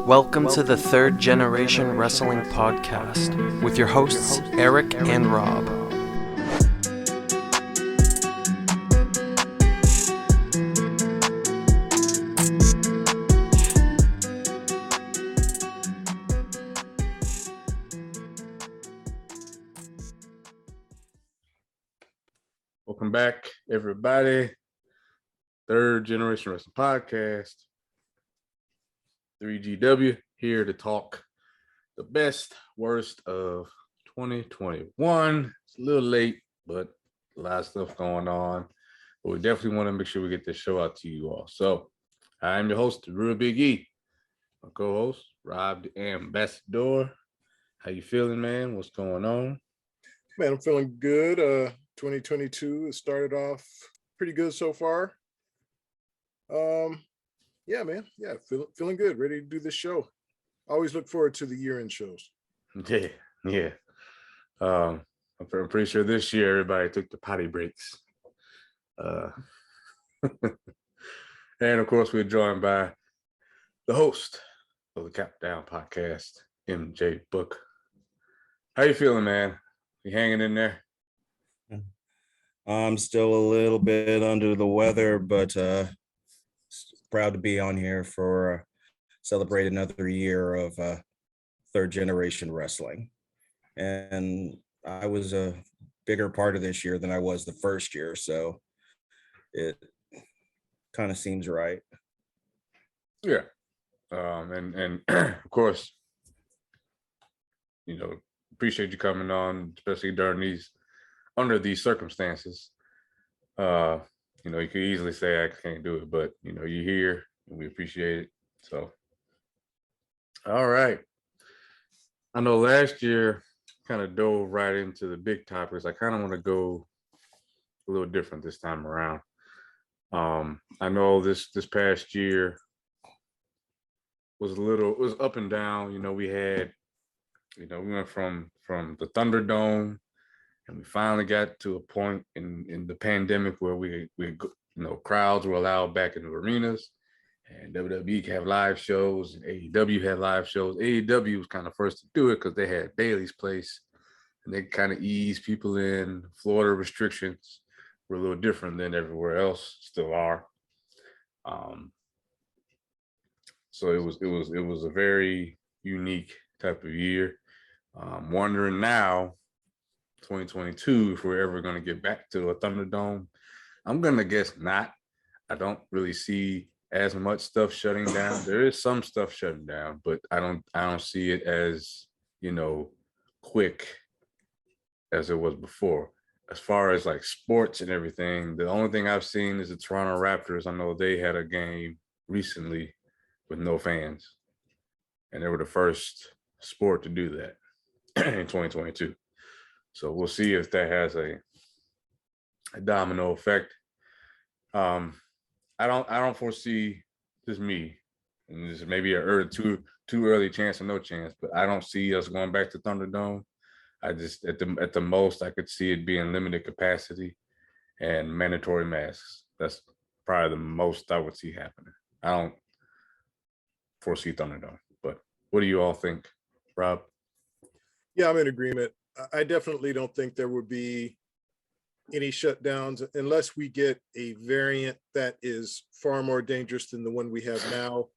Welcome to the Third Generation Wrestling Podcast with your hosts, Eric and Rob. Welcome back, everybody. Third Generation Wrestling Podcast. 3GW here to talk the best, worst of 2021. It's a little late, but a lot of stuff going on. But we definitely want to make sure we get this show out to you all. So I'm your host, DaReaL Big E. My co-host, Rob the Ambassador. How you feeling, man? What's going on? Man, I'm feeling good. 2022 has started off pretty good so far. Yeah, man. Yeah, feeling good. Ready to do this show. Always look forward to the year-end shows. Yeah. I'm pretty sure this year everybody took the potty breaks. And of course, we're joined by the host of the Countdown Podcast, MJ Book. How you feeling, man? You hanging in there? I'm still a little bit under the weather, but proud to be on here for celebrate another year of third generation wrestling. And I was a bigger part of this year than I was the first year, so it kind of seems right. Yeah. And of course, appreciate you coming on, especially under these circumstances. You could easily say I can't do it, but you're here and we appreciate it. So, all right. I know last year kind of dove right into the big topics. I kind of want to go a little different this time around. I know this past year was up and down. We had, we went from the Thunderdome. And we finally got to a point in the pandemic where we crowds were allowed back in the arenas, and WWE could have live shows, and AEW had live shows. AEW was kind of first to do it because they had Bailey's Place, and they kind of eased people in. Florida restrictions were a little different than everywhere else, still are. So it was a very unique type of year. Wondering now, 2022, if we're ever going to get back to a Thunderdome. I'm going to guess not. I don't really see as much stuff shutting down. There is some stuff shutting down, but I don't see it as, quick as it was before. As far as like sports and everything, the only thing I've seen is the Toronto Raptors. I know they had a game recently with no fans, and they were the first sport to do that in 2022. So we'll see if that has a domino effect. I don't foresee, just me, and this maybe too early chance or no chance, but I don't see us going back to Thunderdome. I just at the most I could see it being limited capacity and mandatory masks. That's probably the most I would see happening. I don't foresee Thunderdome, but what do you all think, Rob? Yeah, I'm in agreement. I definitely don't think there would be any shutdowns unless we get a variant that is far more dangerous than the one we have now,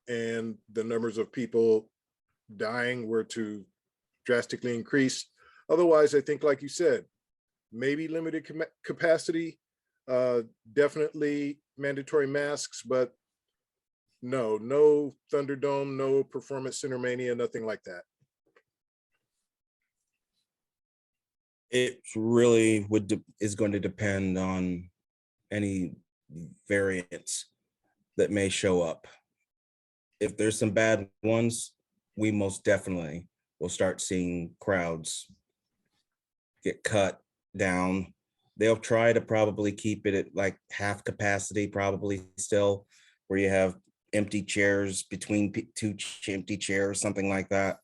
and the numbers of people dying were to drastically increase. Otherwise, I think, like you said, maybe limited capacity, definitely mandatory masks, but no Thunderdome, no Performance Center Mania, nothing like that. It really is going to depend on any variants that may show up. If there's some bad ones, we most definitely will start seeing crowds get cut down. They'll try to probably keep it at like half capacity, probably still, where you have empty chairs between two empty chairs, something like that.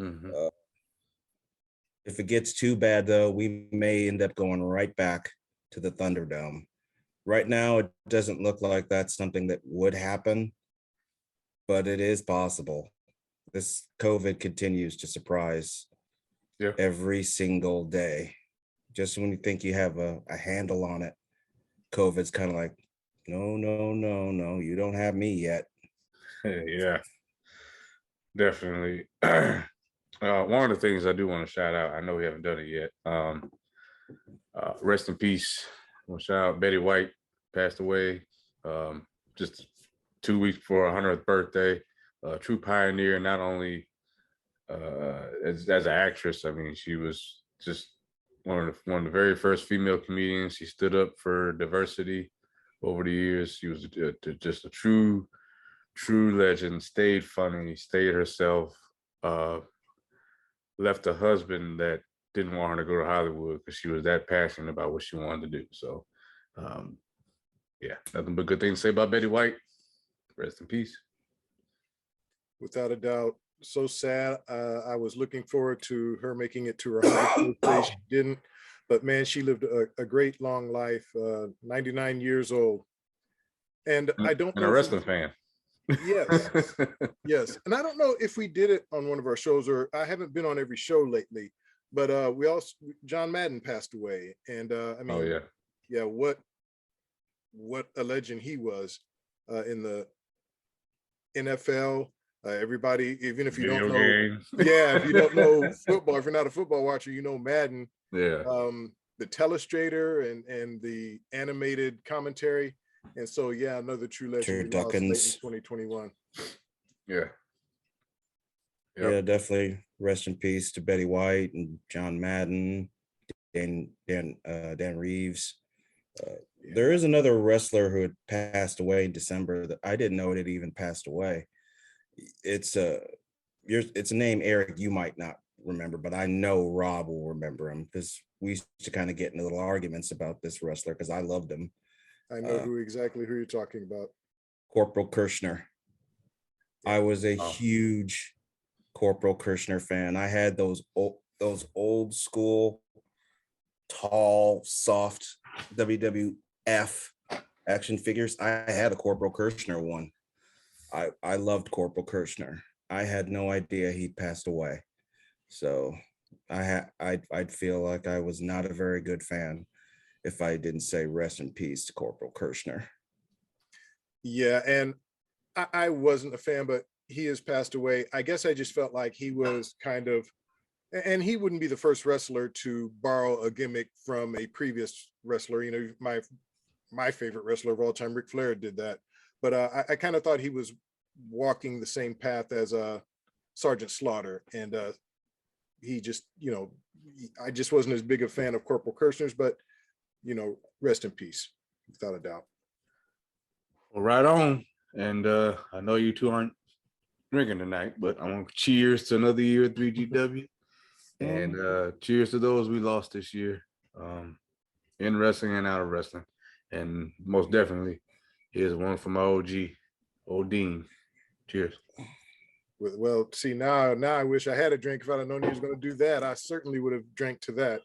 Mm-hmm. If it gets too bad, though, we may end up going right back to the Thunderdome. Right now, it doesn't look like that's something that would happen, but it is possible. this COVID continues to surprise every single day. Just when you think you have a handle on it, COVID's kind of like, no, you don't have me yet. Yeah, definitely. One of the things I do want to shout out, I know we haven't done it yet. Rest in peace. I want to shout out Betty White, passed away just 2 weeks before her 100th birthday. True pioneer, not only as an actress. I mean, she was just one of the very first female comedians. She stood up for diversity over the years. She was just a true legend. Stayed funny, stayed herself. Left a husband that didn't want her to go to Hollywood because she was that passionate about what she wanted to do. So, yeah, nothing but good things to say about Betty White. Rest in peace. Without a doubt. So sad. I was looking forward to her making it to her 100th birthday. She didn't, but man, she lived a great long life. 99 years old, and I don't know. And a wrestling fan. Yes, yes, and I don't know if we did it on one of our shows, or I haven't been on every show lately. But we also John Madden passed away, and I mean, oh yeah, what a legend he was in the NFL. Everybody, even if you don't know, if you don't know football, if you're not a football watcher, you know Madden. Yeah. The telestrator and the animated commentary, and so yeah, another true legend we lost late in 2021. Yeah. Yep. Yeah, definitely. Rest in peace to Betty White and John Madden, Dan Reeves. There is another wrestler who had passed away in December that I didn't know it had even passed away. It's a name, Eric, you might not remember, but I know Rob will remember him because we used to kind of get into little arguments about this wrestler because I loved him. I know exactly who you're talking about. Corporal Kirschner. I was a huge Corporal Kirschner fan. I had those old school, tall, soft WWF action figures. I had a Corporal Kirschner one. I loved Corporal Kirschner. I had no idea he passed away. So I'd feel like I was not a very good fan if I didn't say rest in peace to Corporal Kirschner. Yeah, and I wasn't a fan, but he has passed away. I guess I just felt like he was kind of, and he wouldn't be the first wrestler to borrow a gimmick from a previous wrestler. You know, my favorite wrestler of all time, Ric Flair, did that. But I kind of thought he was walking the same path as Sergeant Slaughter, and he just, you know, I just wasn't as big a fan of Corporal Kirschner's, but you know, rest in peace, without a doubt. Well, right on. And I know you two aren't drinking tonight, but I want to cheers to another year at 3GW, and cheers to those we lost this year, in wrestling and out of wrestling, and most definitely. Here's one from my OG, Old Dean. Cheers. Well, see, now I wish I had a drink. If I'd have known he was going to do that, I certainly would have drank to that.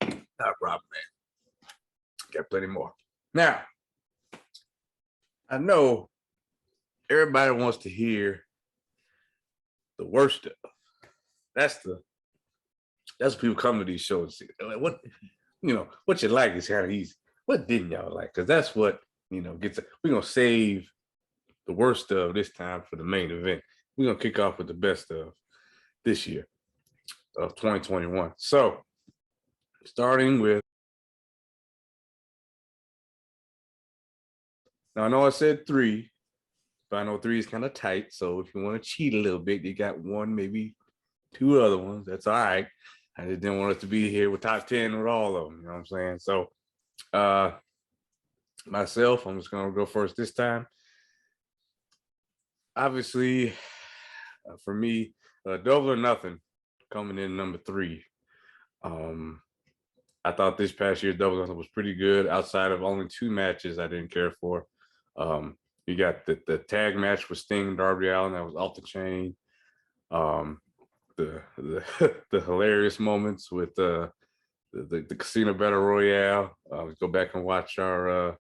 Not a problem, man. Got plenty more. Now, I know everybody wants to hear the worst stuff. That's what people come to these shows and see. Like, what you like is kind of easy. What didn't y'all like? Because that's what, gets. We're going to save the worst stuff this time for the main event. We're going to kick off with the best stuff this year of 2021. So, starting with, now I know I said 3, but I know 3 is kind of tight. So if you want to cheat a little bit, you got 1, maybe 2 other ones. That's all right. I just didn't want us to be here with top 10 with all of them. You know what I'm saying? So, myself, I'm just gonna go first this time. Obviously, for me, Double or Nothing coming in number 3. I thought this past year Double or Nothing was pretty good. Outside of only 2 matches I didn't care for. You got the tag match with Sting and Darby Allin that was off the chain. The hilarious moments with the Casino Battle Royale. Go back and watch our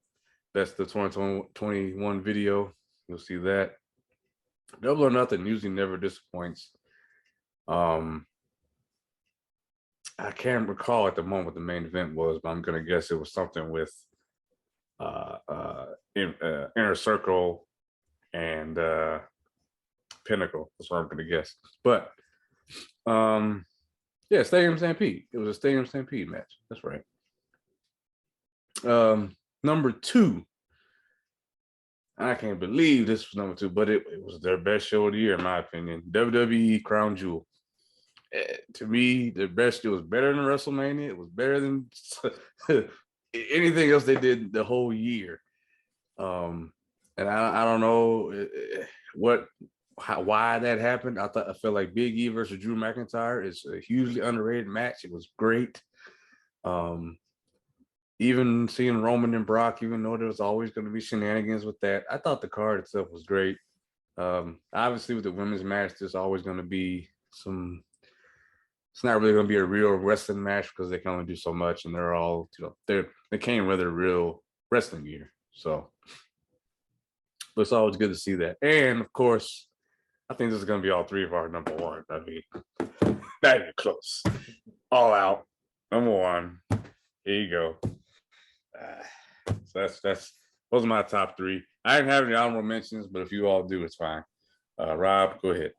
best of 2021 video. You'll see that. Double or Nothing usually never disappoints. I can't recall at the moment what the main event was, but I'm gonna guess it was something with Inner Circle and Pinnacle. That's what I'm gonna guess. But yeah, Stadium Stampede. It was a Stadium Stampede match. That's right. Number 2. I can't believe this was number 2, but it was their best show of the year, in my opinion. WWE Crown Jewel. To me, the best. It was better than WrestleMania. It was better than anything else they did the whole year. And I don't know why that happened. I felt like Big E versus Drew McIntyre is a hugely underrated match. It was great. Even seeing Roman and Brock, even though there was always going to be shenanigans with that, I thought the card itself was great. Obviously, with the women's match, there's always going to be some. It's not really going to be a real wrestling match because they can only do so much, and they're all, they came with a real wrestling gear. So, but it's always good to see that. And of course, I think this is going to be all 3 of our number 1. I mean, not even close. All Out, number 1. Here you go. So that's those are my top 3. I didn't have any honorable mentions, but if you all do, it's fine. Rob, go ahead.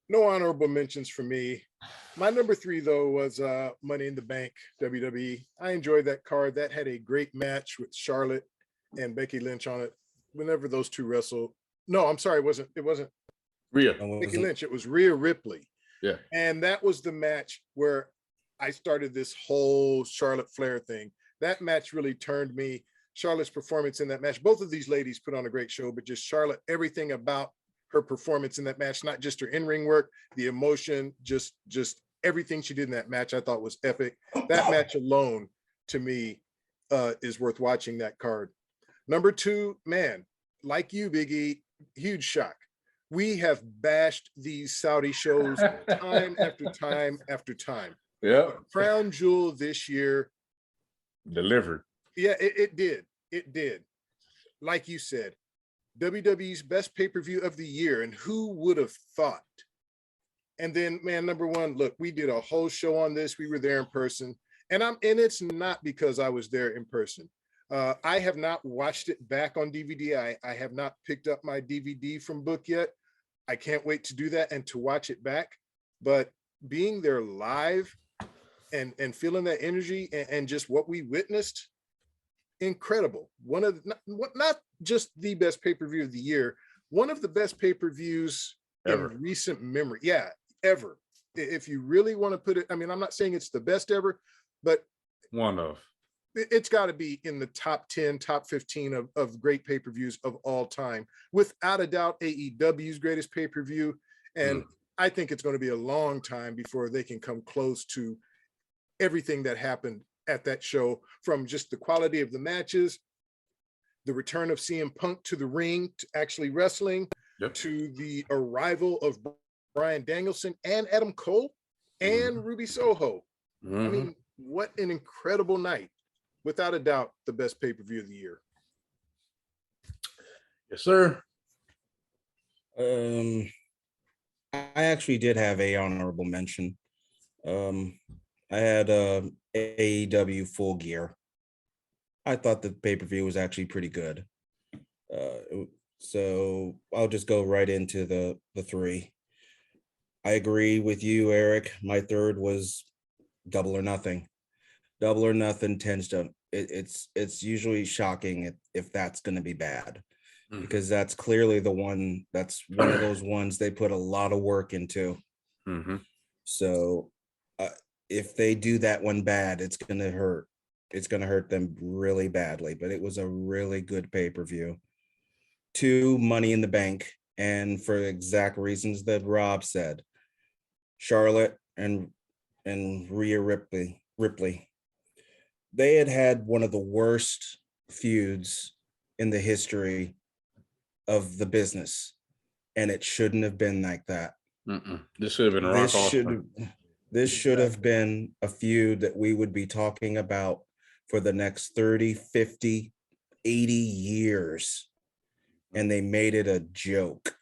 No honorable mentions for me. My number 3, though, was Money in the Bank, WWE. I enjoyed that card. That had a great match with Charlotte and Becky Lynch on it. Whenever those two wrestled. No, I'm sorry, it wasn't Rhea. Becky Lynch. It was Rhea Ripley. Yeah. And that was the match where I started this whole Charlotte Flair thing. That match really turned me. Charlotte's performance in that match. Both of these ladies put on a great show, but just Charlotte, everything about her performance in that match, not just her in-ring work, the emotion, just everything she did in that match, I thought was epic. That match alone, to me, is worth watching that card. Number 2, man, like you, Big E, huge shock. We have bashed these Saudi shows time after time after time. Yeah. Crown Jewel this year delivered. Yeah, it did. It did. Like you said, WWE's best pay-per-view of the year, and who would have thought? And then, man, number 1, look, we did a whole show on this. We were there in person, and it's not because I was there in person. I have not watched it back on DVD. I have not picked up my DVD from Book yet. I can't wait to do that and to watch it back. But being there live and feeling that energy and just what we witnessed, incredible. One of not just the best pay-per-view of the year, one of the best pay-per-views ever in recent memory. Yeah, ever. If you really want to put it, I mean, I'm not saying it's the best ever, but one of. It's got to be in the top 10, top 15 of great pay-per-views of all time. Without a doubt, AEW's greatest pay-per-view. And I think it's going to be a long time before they can come close to everything that happened at that show, from just the quality of the matches, the return of CM Punk to the ring, to actually wrestling, to the arrival of Bryan Danielson and Adam Cole and Ruby Soho. I mean, what an incredible night. Without a doubt, the best pay-per-view of the year. Yes, sir. I actually did have a honorable mention. I had AEW Full Gear. I thought the pay-per-view was actually pretty good. So I'll just go right into the 3. I agree with you, Eric. My 3rd was Double or Nothing. Double or Nothing tends to, it's usually shocking if that's going to be bad, because that's clearly one of those ones they put a lot of work into. So if they do that one bad, it's going to hurt. It's going to hurt them really badly, but it was a really good pay-per-view. 2, Money in the Bank, and for exact reasons that Rob said, Charlotte and Rhea Ripley. They had one of the worst feuds in the history of the business, and it shouldn't have been like that. This should have been This should have been a feud that we would be talking about for the next 30, 50, 80 years, and they made it a joke.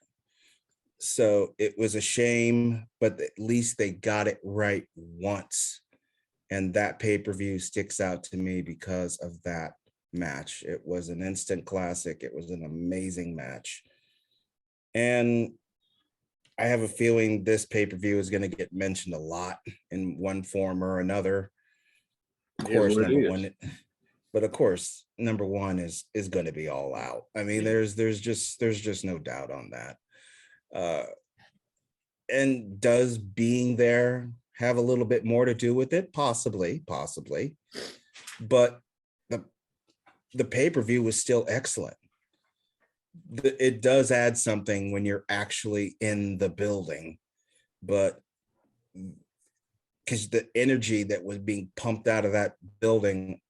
So it was a shame, but at least they got it right once. And that pay-per-view sticks out to me because of that match. It was an instant classic. It was an amazing match. And I have a feeling this pay-per-view is going to get mentioned a lot in one form or another. Of course, number one, but of course, number one is going to be All Out. I mean, there's just no doubt on that. And does being there have a little bit more to do with it? Possibly. But the pay-per-view was still excellent. It does add something when you're actually in the building, but because the energy that was being pumped out of that building,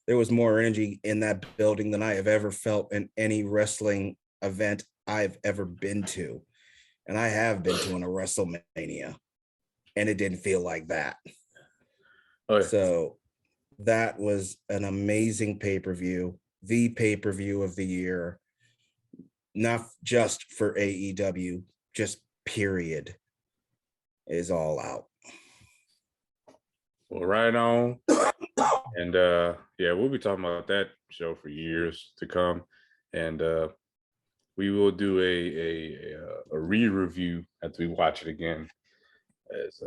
there was more energy in that building than I have ever felt in any wrestling event I've ever been to. And I have been to a WrestleMania, and it didn't feel like that. Oh, yeah. So that was an amazing pay-per-view, the pay-per-view of the year, not just for AEW, just period, is All Out. Well, right on. And yeah, we'll be talking about that show for years to come. And we will do a re-review after we watch it again. As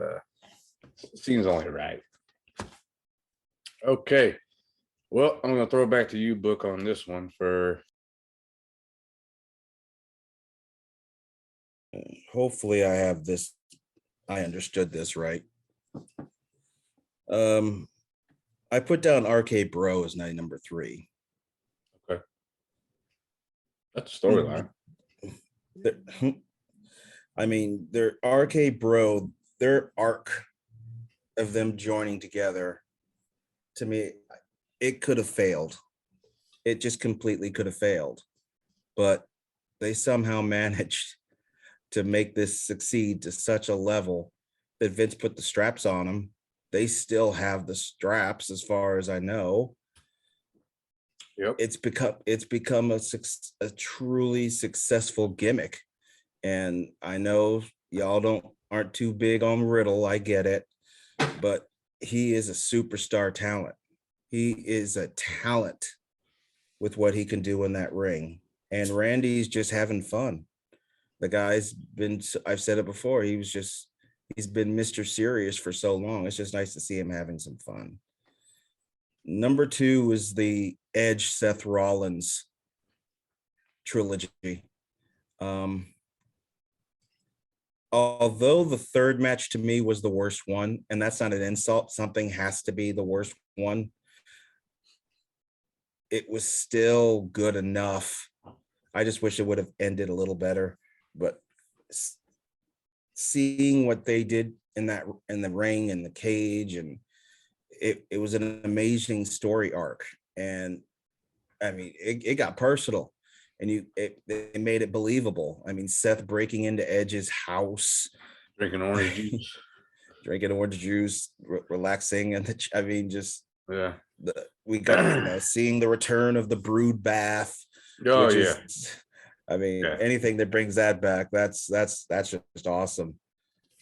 seems only right. Okay. Well, I'm gonna throw it back to you, Book, on this one for hopefully I have this, I understood this right. I put down RK Bro as number 3. Okay. That's a storyline. I mean, their RK Bro, their arc of them joining together, to me, it could have failed. It just completely could have failed. But they somehow managed to make this succeed to such a level that Vince put the straps on them. They still have the straps, as far as I know. Yep. It's become a truly successful gimmick. And I know y'all aren't too big on Riddle. I get it, but he is a superstar talent. He is a talent with what he can do in that ring. And Randy's just having fun. The guy's been, I've said it before, he's been Mr. Serious for so long. It's just nice to see him having some fun. Number 2 is the Edge Seth Rollins trilogy. Although the third match to me was the worst one, and that's not an insult, something has to be the worst one, it was still good enough. I just wish it would have ended a little better, but seeing what they did in the ring and the cage, and it was an amazing story arc. And I mean, it got personal, and they made it believable. I mean, Seth breaking into Edge's house, Drinking orange juice, relaxing, and I mean, just yeah. We got seeing the return of the Brood Bath. Oh yeah. I mean, anything that brings that back, that's just awesome.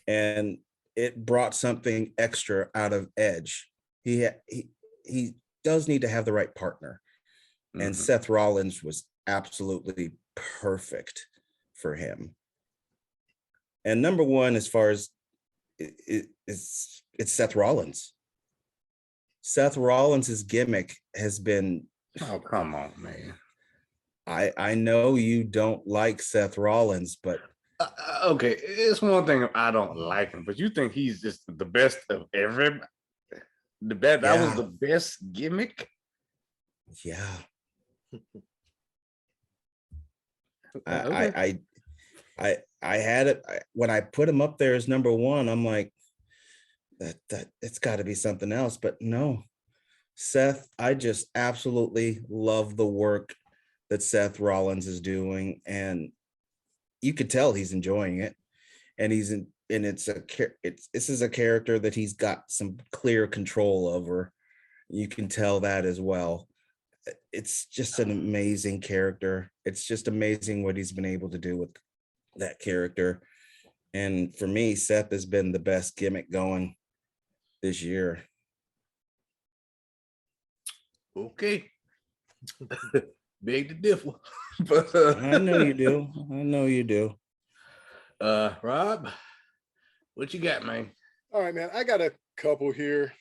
And it brought something extra out of Edge. He does need to have the right partner. Mm-hmm. And Seth Rollins was absolutely perfect for him. And number 1, as far as it's Seth Rollins. Seth Rollins' gimmick has been, oh, come on, man. I know you don't like Seth Rollins, but okay, it's one thing if I don't like him, but you think he's just the best of everybody? That was the best gimmick? Yeah. Okay. I had it when I put him up there as number 1. I'm like, that it's got to be something else, but no. Seth, I just absolutely love the work that Seth Rollins is doing, and you could tell he's enjoying it. And this is a character that he's got some clear control over. You can tell that as well. It's just an amazing character. It's just amazing what he's been able to do that character. And for me, Seth has been the best gimmick going this year. Okay. Big to differ. But I know you do. I know you do. Rob, what you got, man? All right, man. I got a couple here.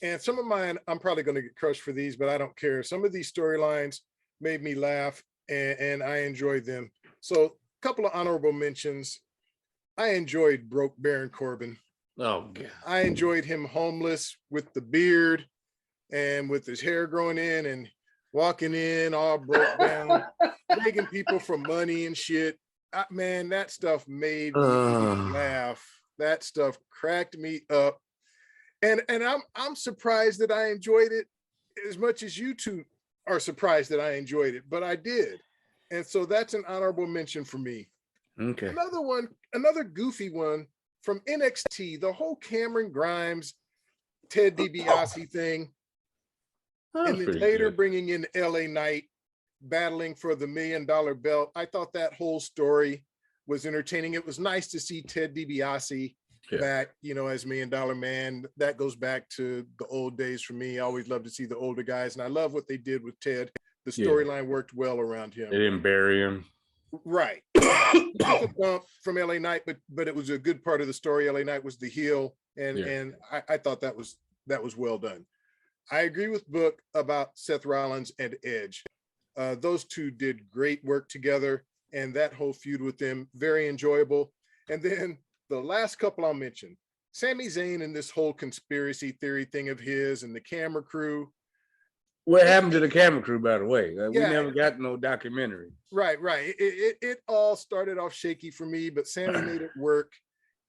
And some of mine, I'm probably going to get crushed for these, but I don't care. Some of these storylines made me laugh and I enjoyed them. So a couple of honorable mentions. I enjoyed Broke Baron Corbin. Oh, God. I enjoyed him homeless with the beard and with his hair growing in and walking in all broke down, begging people for money and shit. Man, that stuff made me laugh. That stuff cracked me up. And I'm surprised that I enjoyed it as much as you two are surprised that I enjoyed it, but I did. And so that's an honorable mention for me. Okay. Another goofy one from NXT, the whole Cameron Grimes, Ted DiBiase thing. And then later bringing in LA Knight, battling for the $1 million belt. I thought that whole story was entertaining. It was nice to see Ted DiBiase back, as $1 Million Man. That goes back to the old days for me. I always love to see the older guys, and I love what they did with Ted. The storyline worked well around him. They didn't bury him. Right. A bump from LA Knight, but it was a good part of the story. LA Knight was the heel, and I thought that was well done. I agree with Book about Seth Rollins and Edge. Those two did great work together, and that whole feud with them, very enjoyable. And then the last couple I'll mention, Sami Zayn and this whole conspiracy theory thing of his and the camera crew. What happened to the camera crew, by the way? We never got no documentary. Right. It all started off shaky for me, but Sami made it work,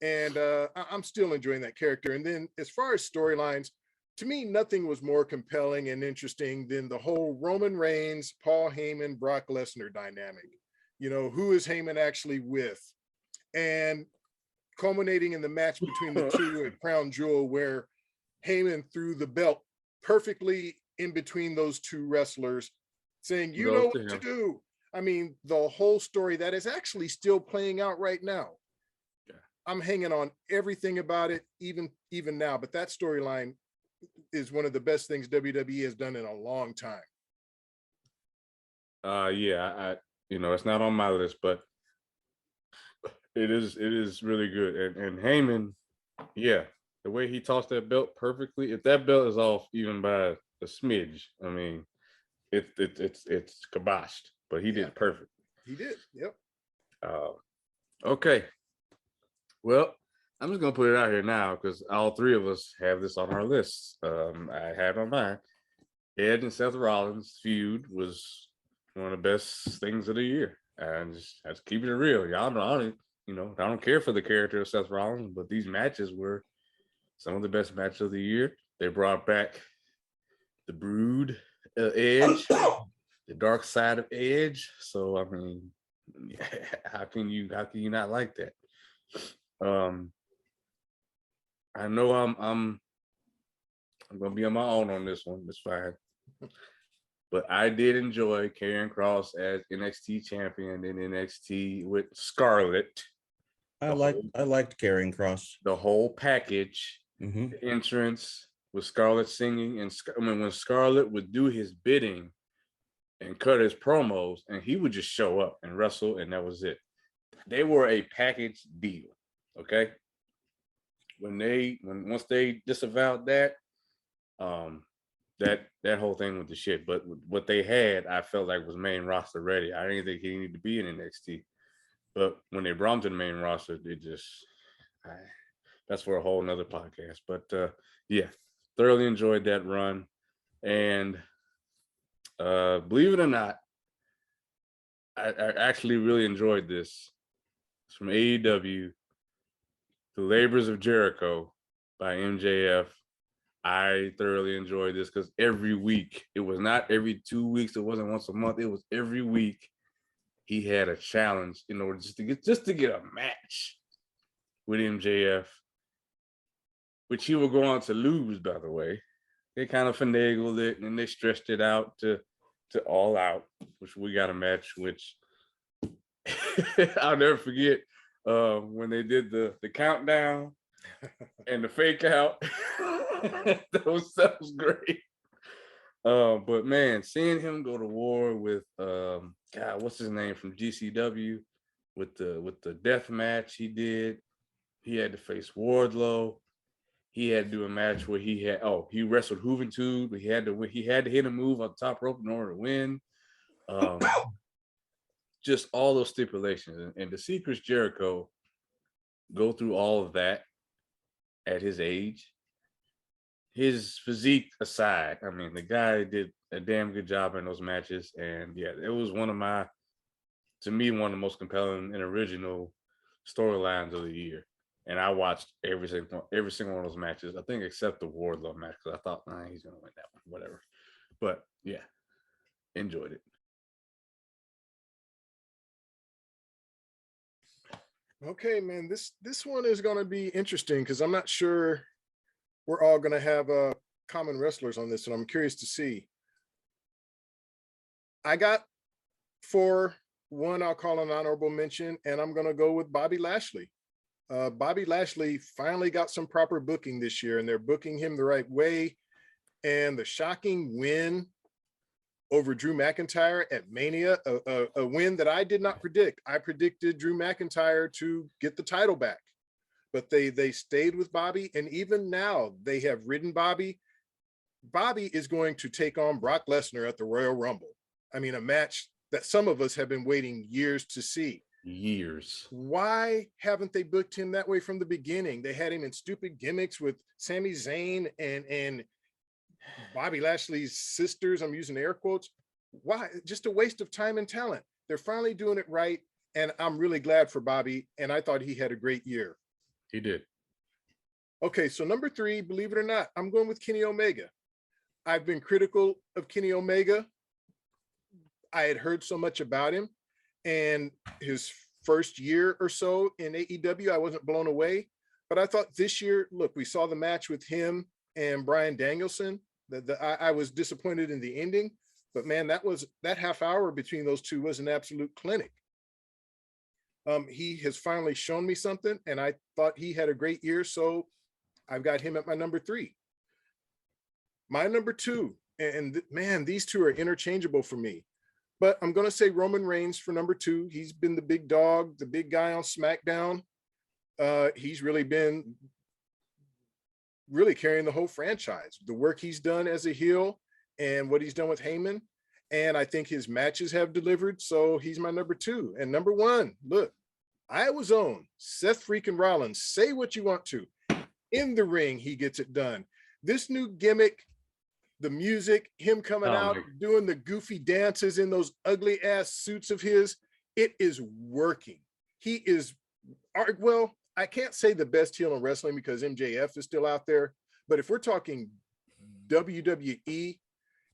and I'm still enjoying that character. And then as far as storylines, to me, nothing was more compelling and interesting than the whole Roman Reigns, Paul Heyman, Brock Lesnar dynamic. Who is Heyman actually with? And culminating in the match between the two at Crown Jewel, where Heyman threw the belt perfectly in between those two wrestlers, saying, you know what to do. I mean, the whole story that is actually still playing out right now. Yeah. I'm hanging on everything about it, even now. But that storyline is one of the best things WWE has done in a long time. It's not on my list, but it is really good. And Heyman, the way he tossed that belt perfectly, if that belt is off even by a smidge, I mean, it's kiboshed, but he did it perfect. He did. Yep. Okay. Well, I'm just gonna put it out here now because all three of us have this on our lists. I have on mine. Ed and Seth Rollins feud was one of the best things of the year. And just have to keep it real. Y'all know, I don't care for the character of Seth Rollins, but these matches were some of the best matches of the year. They brought back the Brood, Edge, the dark side of Edge. So I mean, how can you not like that? I know I'm gonna be on my own on this one. It's fine. But I did enjoy Karrion Kross as NXT champion in NXT with Scarlett. I liked Karrion Kross. The whole package, the entrance with Scarlett singing, and when Scarlett would do his bidding and cut his promos, and he would just show up and wrestle, and that was it. They were a package deal. Okay. Once they disavowed that, that whole thing with the shit. But what they had, I felt like was main roster ready. I didn't think he needed to be in NXT. But when they brought him to the main roster, that's for a whole nother podcast. But thoroughly enjoyed that run. And believe it or not, I actually really enjoyed this. It's from AEW, The Labors of Jericho by MJF. I thoroughly enjoyed this because every week, it was not every 2 weeks, it wasn't once a month, it was every week he had a challenge in order just to get a match with MJF, which he would go on to lose, by the way. They kind of finagled it and they stretched it out to All Out, which we got a match, which I'll never forget when they did the countdown and the fake out. that was great. But man, seeing him go to war with God, what's his name from GCW with the death match he did. He had to face Wardlow. He had to do a match where he wrestled Juventud, but he had to hit a move on the top rope in order to win. Just all those stipulations, and to see Chris Jericho go through all of that at his age, his physique aside, I mean, the guy did a damn good job in those matches. And yeah, it was one of the most compelling and original storylines of the year. And I watched every single one of those matches, I think, except the Wardlow match, because I thought, he's gonna win that one, whatever. But yeah, enjoyed it. Okay, man, this one is going to be interesting because I'm not sure we're all going to have common wrestlers on this, and I'm curious to see. I got for one, I'll call an honorable mention, and I'm going to go with Bobby Lashley. Bobby Lashley finally got some proper booking this year, and they're booking him the right way. And the shocking win over Drew McIntyre at Mania, a win that I did not predict. I predicted Drew McIntyre to get the title back, but they stayed with Bobby, and even now they have ridden Bobby. Bobby is going to take on Brock Lesnar at the Royal Rumble. I mean, a match that some of us have been waiting years to see. Years. Why haven't they booked him that way from the beginning? They had him in stupid gimmicks with Sami Zayn and Bobby Lashley's sisters. I'm using air quotes. Why? Just a waste of time and talent. They're finally doing it right, and I'm really glad for Bobby, and I thought he had a great year. He did. Okay, so number 3, believe it or not, I'm going with Kenny Omega. I've been critical of Kenny Omega. I had heard so much about him, and his first year or so in AEW, I wasn't blown away. But I thought this year, look, we saw the match with him and Bryan Danielson. I was disappointed in the ending, but man, that half hour between those two was an absolute clinic. He has finally shown me something, and I thought he had a great year, so I've got him at my number 3. My number 2, and man, these two are interchangeable for me, but I'm going to say Roman Reigns for number 2. He's been the big dog, the big guy on SmackDown. He's really been carrying the whole franchise. The work he's done as a heel and what he's done with Hangman, and I think his matches have delivered, so he's my number 2. And number 1, look, Iowa's own Seth freaking Rollins. Say what you want to. In the ring, he gets it done. This new gimmick, the music, him coming out, doing the goofy dances in those ugly ass suits of his, it is working. He is, well, I can't say the best heel in wrestling because MJF is still out there, but if we're talking WWE,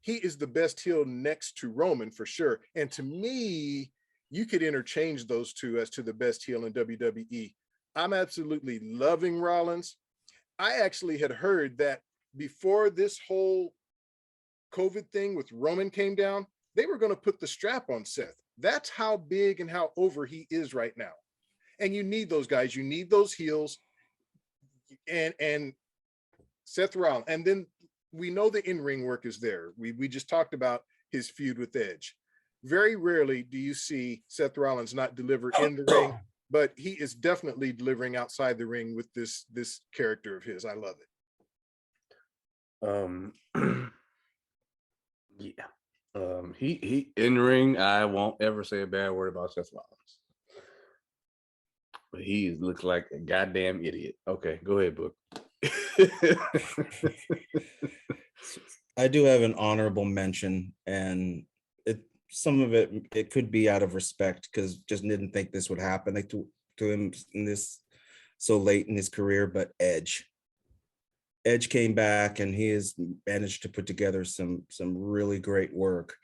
he is the best heel next to Roman for sure. And to me, you could interchange those two as to the best heel in WWE. I'm absolutely loving Rollins. I actually had heard that before this whole COVID thing with Roman came down, they were going to put the strap on Seth. That's how big and how over he is right now. And you need those guys. You need those heels. And Seth Rollins. And then we know the in-ring work is there. We just talked about his feud with Edge. Very rarely do you see Seth Rollins not deliver in the ring, but he is definitely delivering outside the ring with this character of his. I love it. Yeah. He in ring, I won't ever say a bad word about Seth Rollins. But he looks like a goddamn idiot. Okay, go ahead, Book. I do have an honorable mention, and some of it could be out of respect because just didn't think this would happen to him in this so late in his career. But Edge came back, and he has managed to put together some really great work,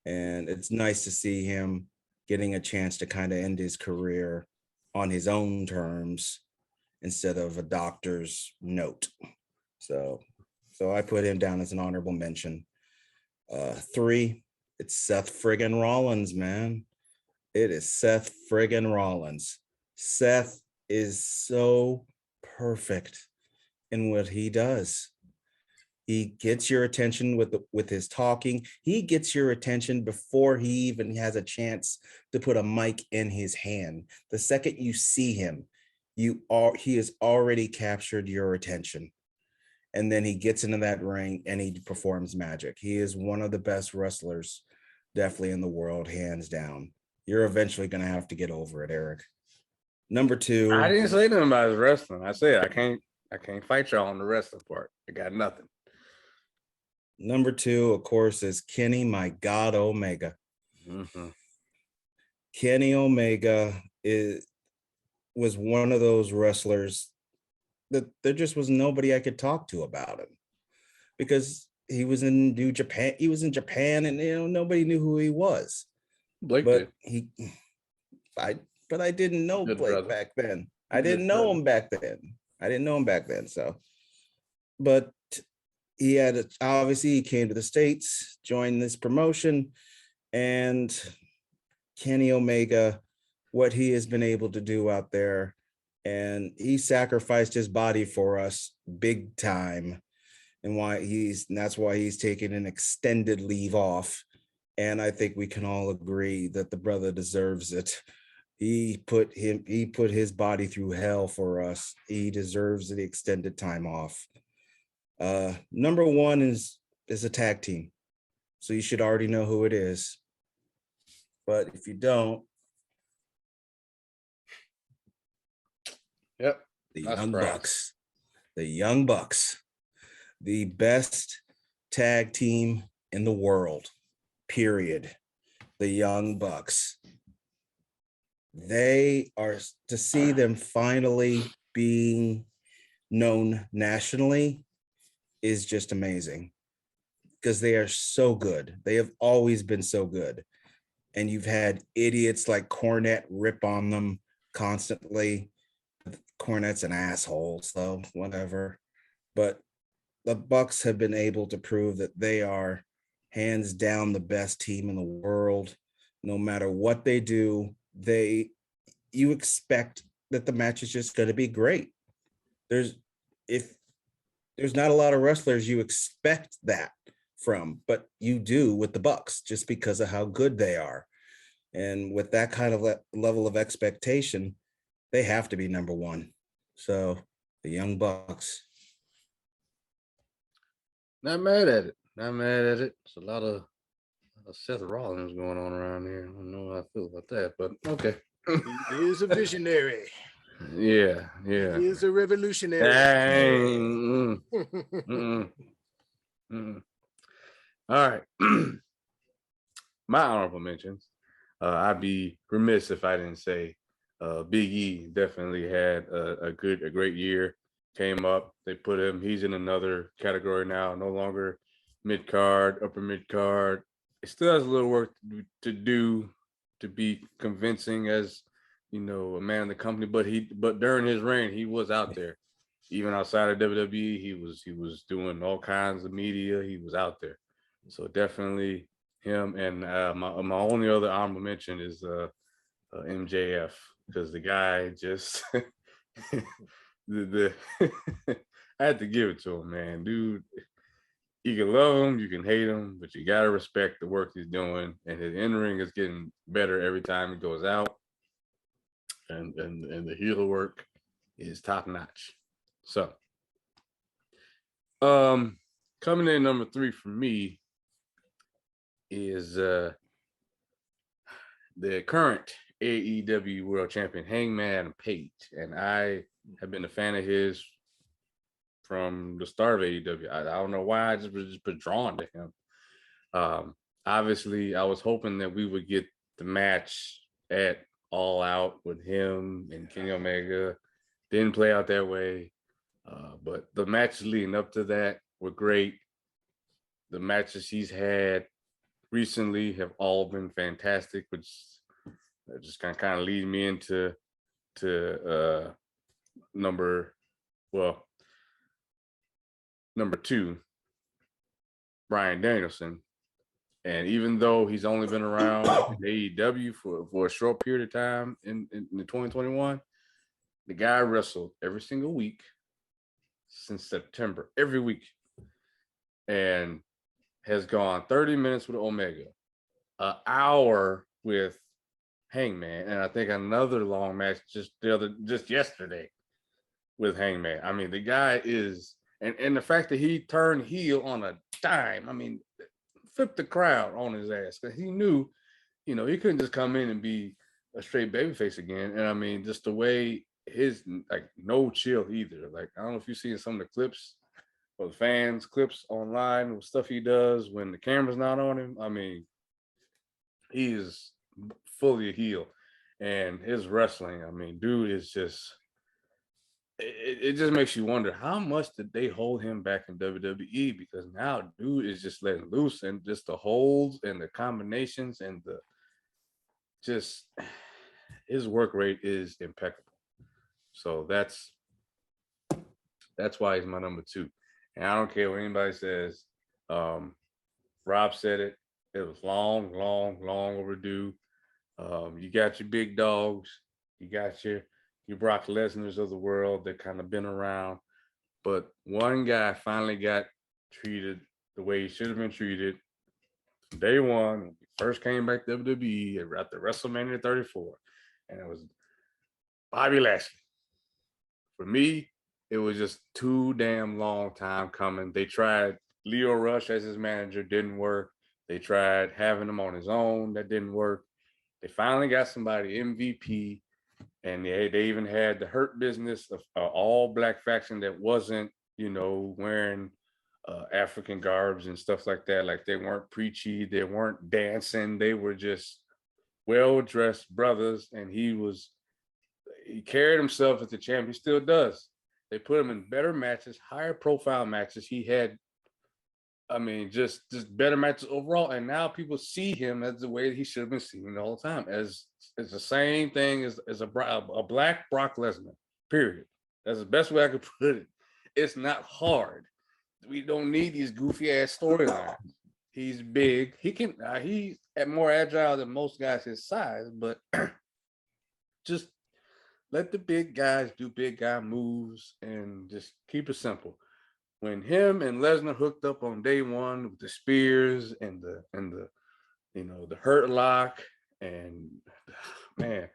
and it's nice to see him getting a chance to kind of end his career on his own terms instead of a doctor's note. So I put him down as an honorable mention. 3, it's Seth friggin' Rollins, man. It is Seth friggin' Rollins. Seth is so perfect in what he does. He gets your attention with his talking. He gets your attention before he even has a chance to put a mic in his hand. The second you see him, he has already captured your attention. And then he gets into that ring and he performs magic. He is one of the best wrestlers definitely in the world, hands down. You're eventually going to have to get over it, Eric. Number 2. I didn't say nothing about his wrestling. I said I can't fight y'all on the wrestling part. I got nothing. Number 2, of course, is Kenny, my God, Omega. Mm-hmm. Kenny Omega was one of those wrestlers that there just was nobody I could talk to about him, because he was in New Japan. He was in Japan, and nobody knew who he was. Blake But did. I didn't know Good Blake brother. back then. I Good didn't know brother. him back then. So, but he had obviously he came to the States, joined this promotion, and Kenny Omega, what he has been able to do out there, and he sacrificed his body for us big time, and that's why he's taking an extended leave off. And I think we can all agree that the brother deserves it. He put his body through hell for us. He deserves the extended time off. Number 1 is a tag team, so you should already know who it is. But if you don't, Yep. the Not Young surprised. Bucks. The Young Bucks, the best tag team in the world, period. The Young Bucks. They are, to see them finally being known nationally is just amazing, because they are so good. They have always been so good. And you've had idiots like Cornette rip on them constantly. Cornette's an asshole, so whatever. But the Bucks have been able to prove that they are hands down the best team in the world. No matter what they do, you expect that the match is just going to be great. There's not a lot of wrestlers you expect that from, but you do with the Bucks, just because of how good they are. And with that kind of level of expectation, they have to be number 1. So the Young Bucks. Not mad at it. It's a lot of Seth Rollins going on around here. I don't know how I feel about that, but okay. He is a visionary. Yeah. He is a revolutionary. Dang. All right. My honorable mentions. I'd be remiss if I didn't say Big E definitely had a great year. Came up. They put him. He's in another category now. No longer mid card, upper mid card. It still has a little work to do to be convincing as a man of the company. But during his reign, he was out there. Even outside of WWE, he was doing all kinds of media. He was out there. So definitely him. And my only other honorable mention is MJF, because the guy just I had to give it to him, man. Dude, you can love him, you can hate him, but you gotta respect the work he's doing. And his in-ring is getting better every time he goes out. And the heel work is top notch. So coming in number 3 for me is the current AEW World Champion Hangman Page, and I have been a fan of his from the start of AEW. I don't know why I just been drawn to him. Obviously, I was hoping that we would get the match at All Out with him and Kenny Omega. Didn't play out that way, but the matches leading up to that were great. The matches he's had recently have all been fantastic, which just kind of lead me into number 2, Bryan Danielson. And even though he's only been around AEW for a short period of time in the 2021, the guy wrestled every single week since September, every week, and has gone 30 minutes with Omega, an hour with Hangman, and I think another long match just yesterday with Hangman. I mean, the guy is, and the fact that he turned heel on a dime, I mean, flipped the crowd on his ass because he knew, he couldn't just come in and be a straight babyface again. And I mean, just the way his like no chill either. Like, I don't know if you've seen some of the clips or the fans clips online with stuff he does when the camera's not on him. I mean, he is fully a heel, and his wrestling, I mean, dude is just, it just makes you wonder how much did they hold him back in WWE, because now dude is just letting loose, and just the holds and the combinations and his work rate is impeccable. So that's why he's my number 2. And I don't care what anybody says. Rob said it. It was long overdue. You got your big dogs. You got your Brock Lesnar's of the world that kind of been around. But one guy finally got treated the way he should have been treated from day one when he first came back to WWE after WrestleMania 34. And it was Bobby Lashley. For me, it was just too damn long time coming. They tried Leo Rush as his manager, didn't work. They tried having him on his own, that didn't work. They finally got somebody MVP, and they even had the Hurt Business, of all black faction that wasn't, wearing African garbs and stuff like that. Like, they weren't preachy, they weren't dancing, they were just well-dressed brothers, and he carried himself as the champ. He still does. They put him in better matches, higher profile matches. He had, I mean, just better matches overall. And now people see him as the way he should have been seen all the time, as the same thing as a black Brock Lesnar, period. That's the best way I could put it. It's not hard. We don't need these goofy ass storylines. He's big. He's more agile than most guys his size, but just let the big guys do big guy moves and just keep it simple. When him and Lesnar hooked up on day one with the spears and the hurt lock, and man,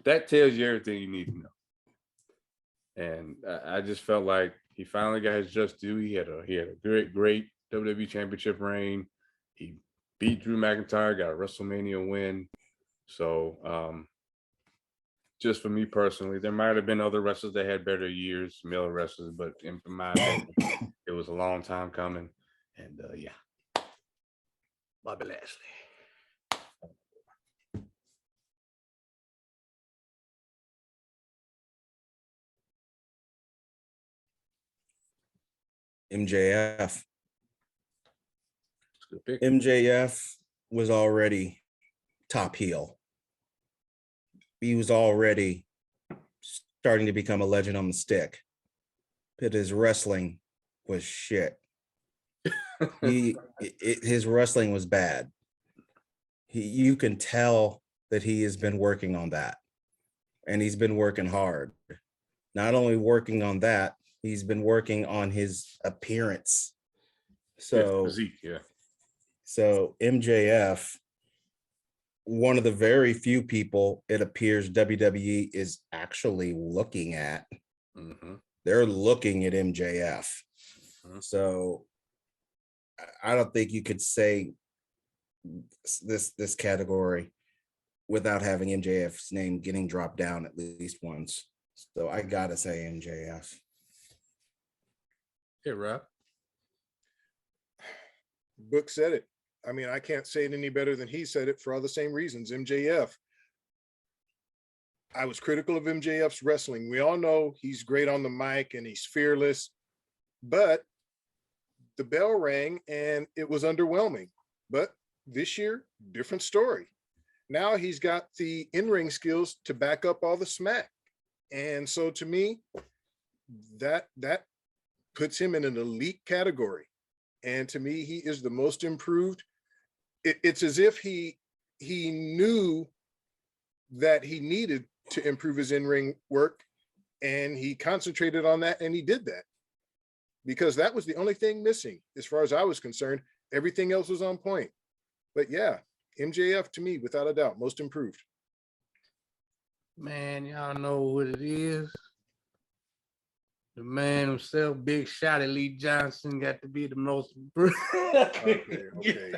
that tells you everything you need to know. And I just felt like he finally got his just due. He had a great WWE Championship reign. He beat Drew McIntyre, got a WrestleMania win. So just for me personally, there might have been other wrestlers that had better years, male wrestlers, but in my opinion, it was a long time coming. And yeah, Bobby Lashley. MJF. Good pick. MJF was already top heel. He was already starting to become a legend on the stick. But his wrestling was shit. His wrestling was bad. You can tell that he has been working on that. And he's been working hard. Not only working on that, he's been working on his appearance. So, physique, yeah. So MJF, one of the very few people it appears WWE is actually looking at. Mm-hmm. They're looking at MJF. Mm-hmm. So I don't think you could say this category without having MJF's name getting dropped down at least once. So I gotta say MJF. Hey, Rob. Book said it. I mean, I can't say it any better than he said it for all the same reasons. MJF. I was critical of MJF's wrestling. We all know he's great on the mic and he's fearless, but the bell rang and it was underwhelming. But this year, different story. Now he's got the in-ring skills to back up all the smack. And so to me, that puts him in an elite category. And to me, he is the most improved it's as if he knew that he needed to improve his in-ring work, and he concentrated on that, and he did that, because that was the only thing missing as far as I was concerned. Everything else was on point. But yeah, MJF to me, without a doubt, most improved. Man, y'all know what it is. The man himself, Big Shot Lee Johnson, got to be the most improved. Okay.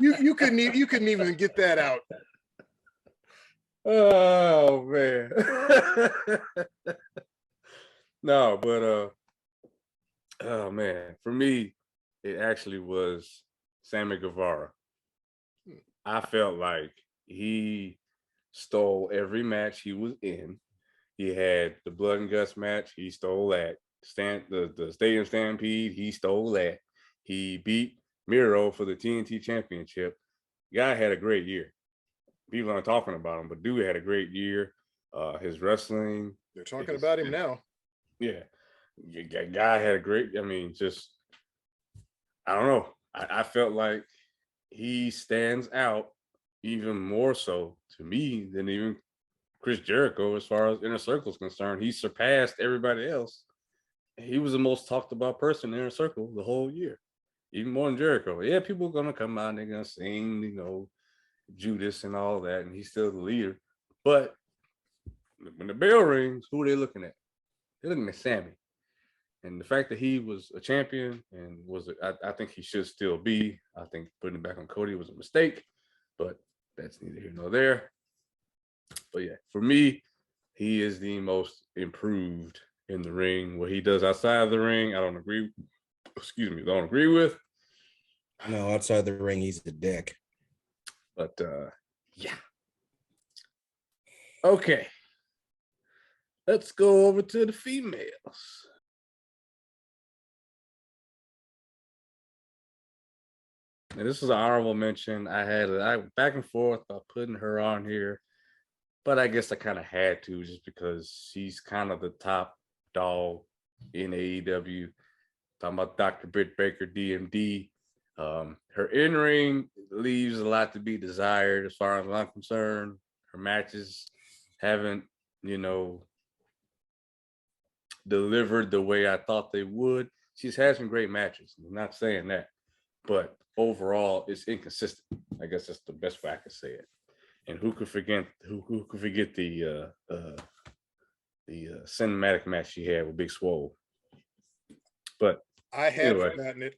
You couldn't even get that out. Oh man. No, but oh man, for me, it actually was Sammy Guevara. I felt like he stole every match he was in. He had the Blood and Guts match, he stole that. The Stadium Stampede, he stole that. He beat Miro for the TNT Championship. Guy had a great year. People aren't talking about him, but dude had a great year. His wrestling. They're talking about him now. Yeah. Guy had a great, I don't know. I felt like he stands out even more so to me than even Chris Jericho as far as Inner Circle is concerned. He surpassed everybody else. He was the most talked about person in Inner Circle the whole year, even more than Jericho. Yeah, people are going to come out and they're going to sing, Judas and all that, and he's still the leader. But when the bell rings, who are they looking at? They're looking at Sammy. And the fact that he was a champion and I think he should still be. I think putting it back on Cody was a mistake, but that's neither here nor there. But yeah, for me, he is the most improved in the ring. What he does outside of the ring, I don't agree with. No, outside the ring, he's a dick. But yeah. Okay. Let's go over to the females. And this is an honorable mention. I back and forth about putting her on here, but I guess I kind of had to just because she's kind of the top dog in AEW. Talking about Dr. Britt Baker, DMD. Her in-ring leaves a lot to be desired as far as I'm concerned. Her matches haven't, delivered the way I thought they would. She's had some great matches. I'm not saying that, but overall, it's inconsistent. I guess that's the best way I could say it. And who could forget the cinematic match she had with Big Swole? But I had forgotten it.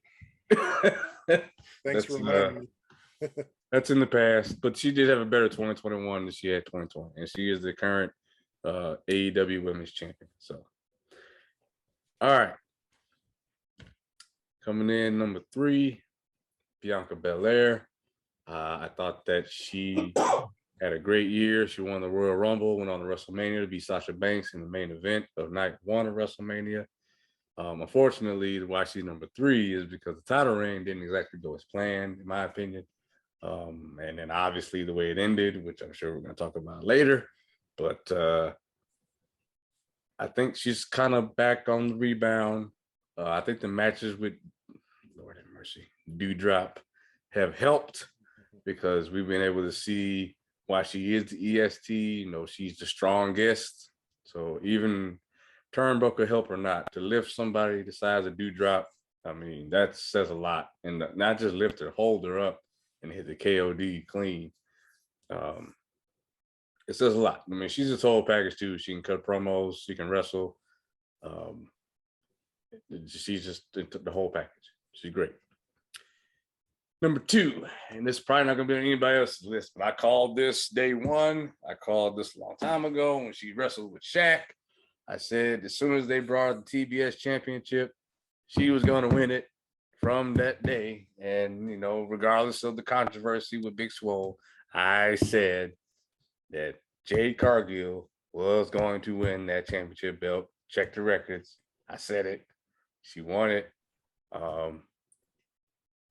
Thanks for reminding me. That's in the past, but she did have a better 2021 than she had 2020, and she is the current AEW Women's Champion. So, all right, coming in number 3, Bianca Belaire. I thought that she had a great year. She won the Royal Rumble, went on to WrestleMania to beat Sasha Banks in the main event of night 1 of WrestleMania. Unfortunately, why she's number 3 is because the title reign didn't exactly go as planned, in my opinion. And then obviously the way it ended, which I'm sure we're going to talk about later. But I think she's kind of back on the rebound. I think the matches with, Lord have mercy, Doudrop have helped because we've been able to see why she is the EST. She's the strongest. So even turnbuckle help or not, to lift somebody the size of Doudrop, that says a lot. And not just lift her, hold her up and hit the KOD clean. It says a lot. She's a total package too. She can cut promos, she can wrestle. She's just the whole package. She's great. Number 2, and this is probably not going to be on anybody else's list, but I called this day 1. I called this a long time ago when she wrestled with Shaq. I said as soon as they brought the TBS championship, she was going to win it from that day. And, regardless of the controversy with Big Swole, I said that Jade Cargill was going to win that championship belt. Check the records. I said it. She won it.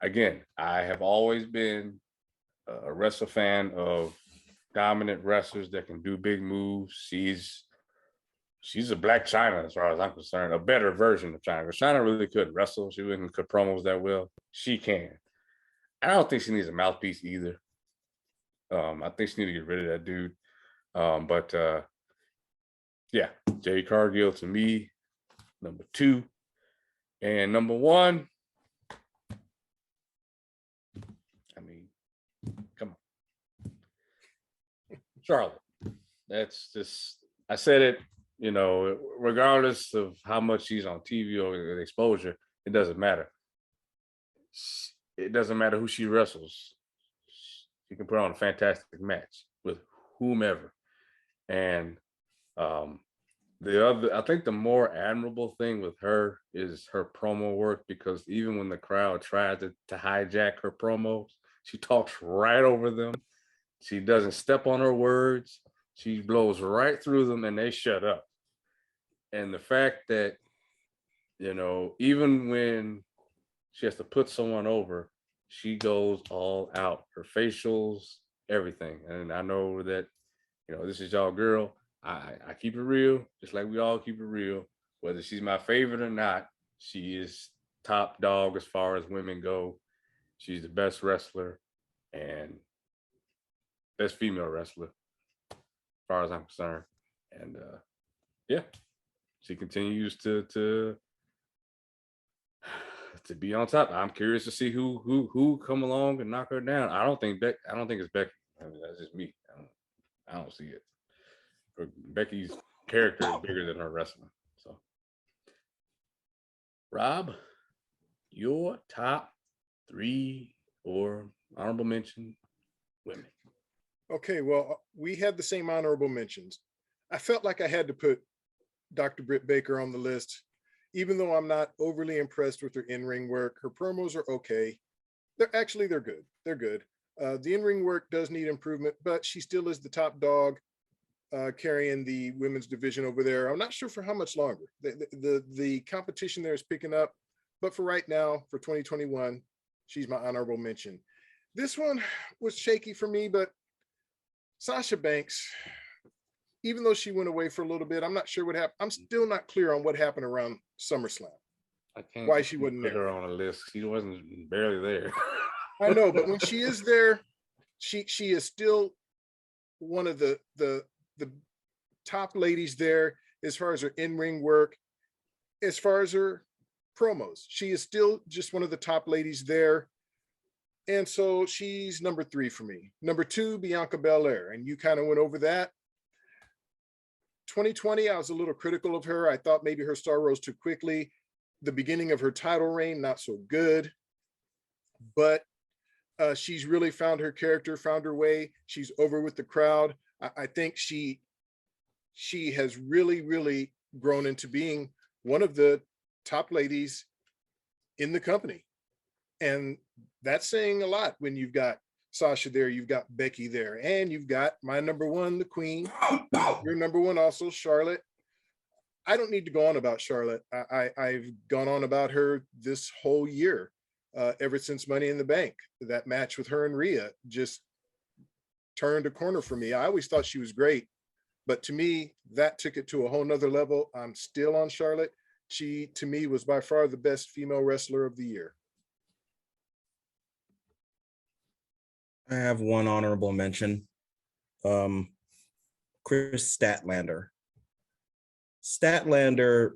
Again, I have always been a wrestler fan of dominant wrestlers that can do big moves. She's a Black China as far as I'm concerned, a better version of China. Because China really couldn't wrestle. She wouldn't cut promos that well. She can. I don't think she needs a mouthpiece either. I think she needs to get rid of that dude. But yeah, Jade Cargill to me, number 2. And number 1, I mean, come on. Charlotte. That's just, I said it, you know, regardless of how much she's on TV or the exposure, it doesn't matter. It doesn't matter who she wrestles. She can put on a fantastic match with whomever. And I think the more admirable thing with her is her promo work, because even when the crowd tried to hijack her promos, she talks right over them. She doesn't step on her words. She blows right through them and they shut up. And the fact that, you know, even when she has to put someone over, she goes all out. Her facials, everything. And I know that, you know, this is y'all girl. I keep it real, just like we all keep it real. Whether she's my favorite or not, she is top dog as far as women go. She's the best wrestler and best female wrestler, as far as I'm concerned. And yeah, she continues to be on top. I'm curious to see who come along and knock her down. I don't think it's Becky. I mean, that's just me. I don't see it. Becky's character is bigger than her wrestling. So, Rob, your top 3 or honorable mention women. Okay, well, we had the same honorable mentions. I felt like I had to put Dr. Britt Baker on the list, even though I'm not overly impressed with her in-ring work. Her promos are okay. They're good. They're good. The in-ring work does need improvement, but she still is the top dog, carrying the women's division over there. I'm not sure for how much longer. The competition there is picking up, but for right now, for 2021, she's my honorable mention. This one was shaky for me, but Sasha Banks, even though she went away for a little bit, I'm not sure what happened. I'm still not clear on what happened around SummerSlam. I can't why she wasn't put there. her on a list. She wasn't barely there. I know, but when she is there, she is still one of the top ladies there as far as her in-ring work, as far as her promos. She is still just one of the top ladies there. And so she's number 3 for me. Number 2, Bianca Belair. And you kind of went over that. 2020, I was a little critical of her. I thought maybe her star rose too quickly. The beginning of her title reign, not so good. But she's really found her character, found her way. She's over with the crowd. I think she has really, really grown into being one of the top ladies in the company. And that's saying a lot when you've got Sasha there, you've got Becky there, and you've got my number 1, the Queen. Your number 1 also, Charlotte. I don't need to go on about Charlotte. I've gone on about her this whole year, ever since Money in the Bank. That match with her and Rhea just turned a corner for me. I always thought she was great, but to me, that took it to a whole nother level. I'm still on Charlotte. She, to me, was by far the best female wrestler of the year. I have one honorable mention. Chris Statlander. Statlander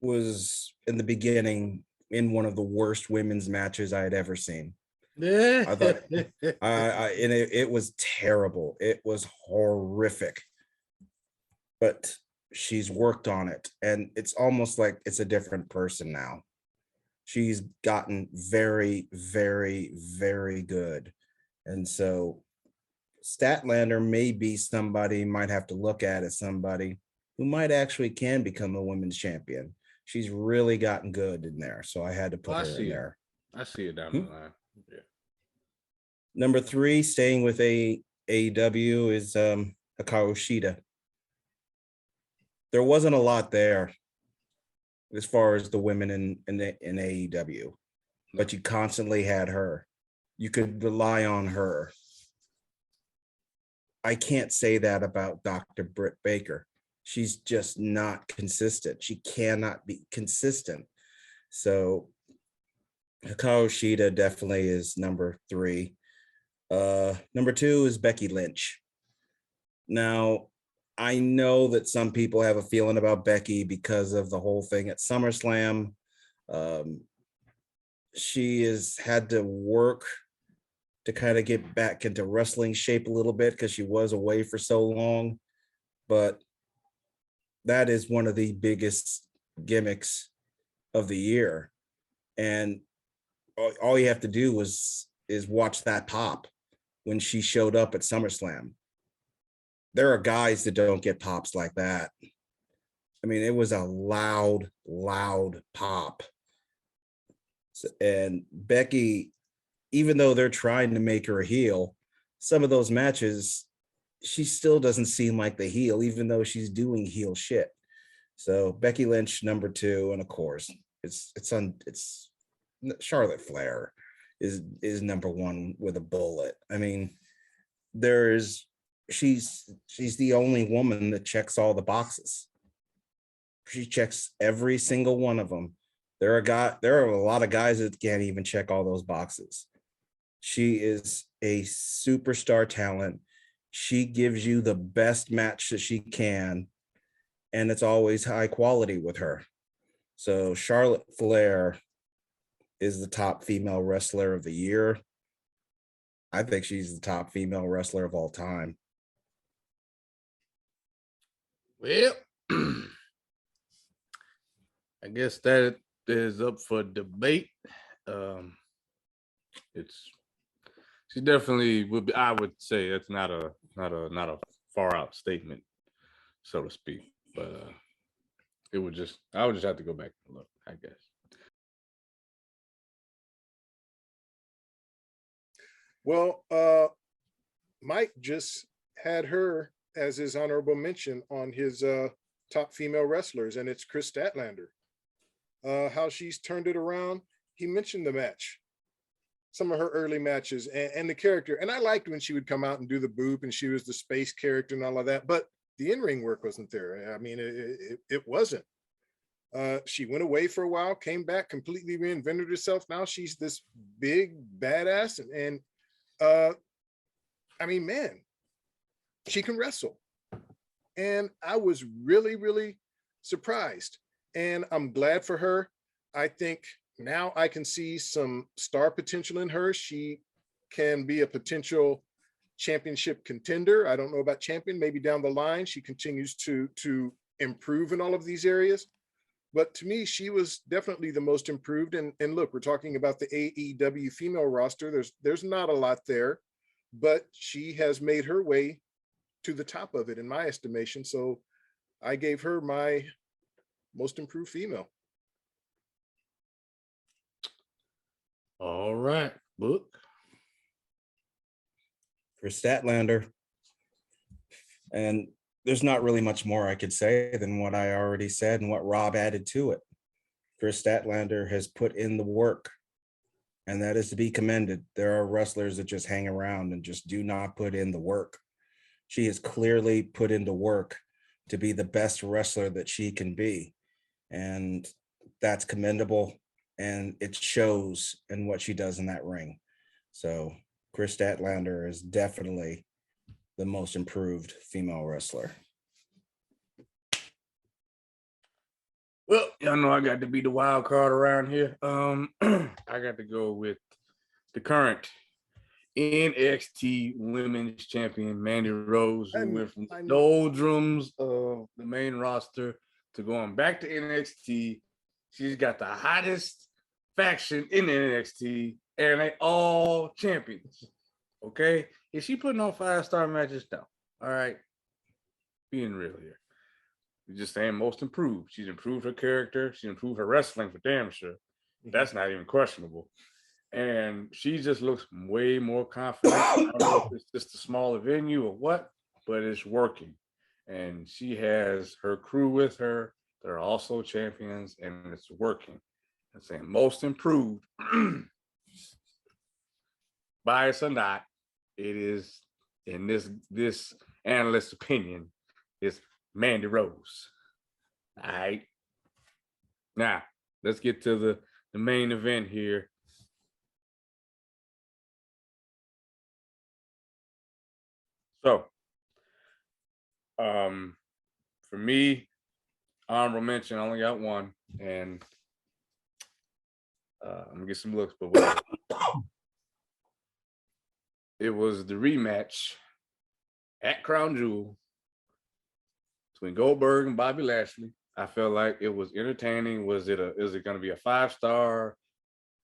was in the beginning in one of the worst women's matches I had ever seen. I thought, and it was terrible. It was horrific. But she's worked on it, and it's almost like it's a different person now. She's gotten very, very, very good. And so Statlander may be somebody you might have to look at as somebody who might actually can become a women's champion. She's really gotten good in there. So I had to put her in there. I see it down the line. Yeah. Number 3, staying with AEW, is Hikaru Shida. There wasn't a lot there as far as the women in AEW, but you constantly had her. You could rely on her. I can't say that about Dr. Britt Baker. She's just not consistent. She cannot be consistent. So Hikaru Shida definitely is number 3. Number 2 is Becky Lynch. Now, I know that some people have a feeling about Becky because of the whole thing at SummerSlam. She has had to work to kind of get back into wrestling shape a little bit because she was away for so long. But that is one of the biggest gimmicks of the year. And all you have to do is watch that pop when she showed up at SummerSlam. There are guys that don't get pops like that. I mean, it was a loud pop. And Becky, even though they're trying to make her a heel, some of those matches, she still doesn't seem like the heel, even though she's doing heel shit. So Becky Lynch, number 2, and of course, it's Charlotte Flair is number 1 with a bullet. I mean, she's the only woman that checks all the boxes. She checks every single one of them. There are a lot of guys that can't even check all those boxes. She is a superstar talent. She gives you the best match that she can, and it's always high quality with her. So Charlotte Flair is the top female wrestler of the year. I think she's the top female wrestler of all time. Well, I guess that is up for debate. She definitely would be. I would say it's not a far out statement, so to speak. But I would just have to go back and look, I guess. Well, Mike just had her as his honorable mention on his top female wrestlers, and it's Chris Statlander. How she's turned it around. He mentioned the match, some of her early matches, and the character. And I liked when she would come out and do the boop, and she was the space character and all of that. But the in-ring work wasn't there. I mean, it wasn't. She went away for a while, came back, completely reinvented herself. Now she's this big badass, and I mean, man, she can wrestle. And I was really, really surprised. And I'm glad for her. I think now I can see some star potential in her. She can be a potential championship contender. I don't know about champion, maybe down the line. She continues to improve in all of these areas. But to me, she was definitely the most improved. And look, we're talking about the AEW female roster. There's not a lot there, but she has made her way to the top of it in my estimation. So I gave her my most improved female. All right, book. For Statlander. And there's not really much more I could say than what I already said and what Rob added to it. Chris Statlander has put in the work, and that is to be commended. There are wrestlers that just hang around and just do not put in the work. She has clearly put into work to be the best wrestler that she can be. And that's commendable. And it shows in what she does in that ring. So Chris Statlander is definitely the most improved female wrestler. Well, y'all know I got to be the wild card around here. I got to go with the current NXT Women's Champion, Mandy Rose, who went from the doldrums of the main roster to going back to NXT. She's got the hottest faction in NXT, and they all champions. Okay? Is she putting on 5-star matches? No. All right. Being real here. We're just saying most improved. She's improved her character. She's improved her wrestling for damn sure. That's not even questionable. And she just looks way more confident. I don't know if it's just a smaller venue or what, but it's working. And she has her crew with her. They're also champions, and it's working. I'm saying most improved. Bias or not, it is, in this analyst's opinion, it's Mandy Rose. All right. Now, let's get to the main event here. So, for me, honorable mention, I only got one, and I'm gonna get some looks, but whatever. It was the rematch at Crown Jewel between Goldberg and Bobby Lashley. I felt like it was entertaining. Is it going to be a 5-star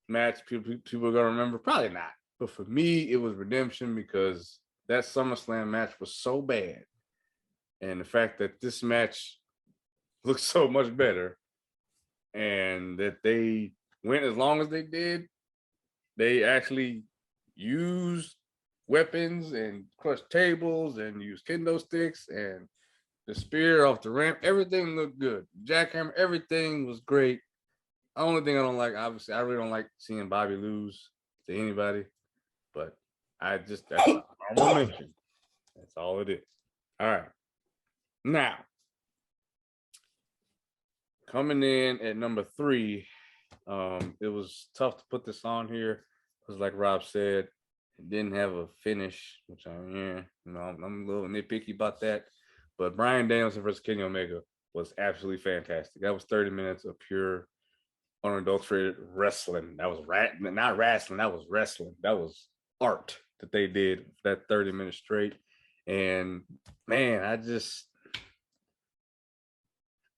match? People are going to remember? Probably not. But for me, it was redemption because that SummerSlam match was so bad, and the fact that this match looks so much better, and that they went as long as they did, they actually used weapons and crushed tables and used kendo sticks and the spear off the ramp. Everything looked good. Jackhammer, everything was great. The only thing I don't like, obviously, I really don't like seeing Bobby lose to anybody, but that's honorable mention. That's all it is. All right. Now, coming in at number 3, it was tough to put this on here because, like Rob said, it didn't have a finish, which I'm a little nitpicky about that. But Bryan Danielson versus Kenny Omega was absolutely fantastic. That was 30 minutes of pure, unadulterated wrestling. That was not wrestling. That was wrestling. That was art that they did that 30 minutes straight. And man,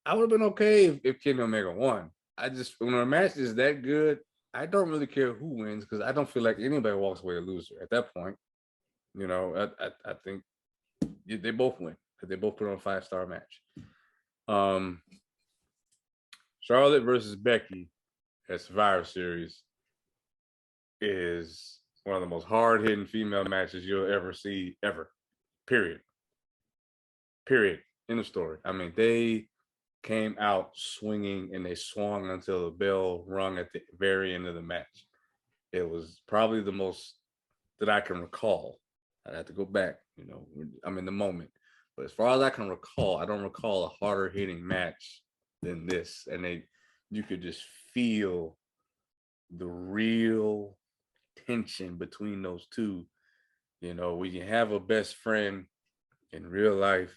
I would have been okay if Kenny Omega won. When a match is that good, I don't really care who wins because I don't feel like anybody walks away a loser at that point. I think they both win because they both put on a 5-star match. Charlotte versus Becky at Survivor Series is one of the most hard-hitting female matches you'll ever see, ever. Period. In the story. I mean, they came out swinging and they swung until the bell rung at the very end of the match. It was probably the most that I can recall. I'd have to go back, I'm in the moment. But as far as I can recall, I don't recall a harder hitting match than this. And you could just feel the real tension between those two. When you have a best friend in real life,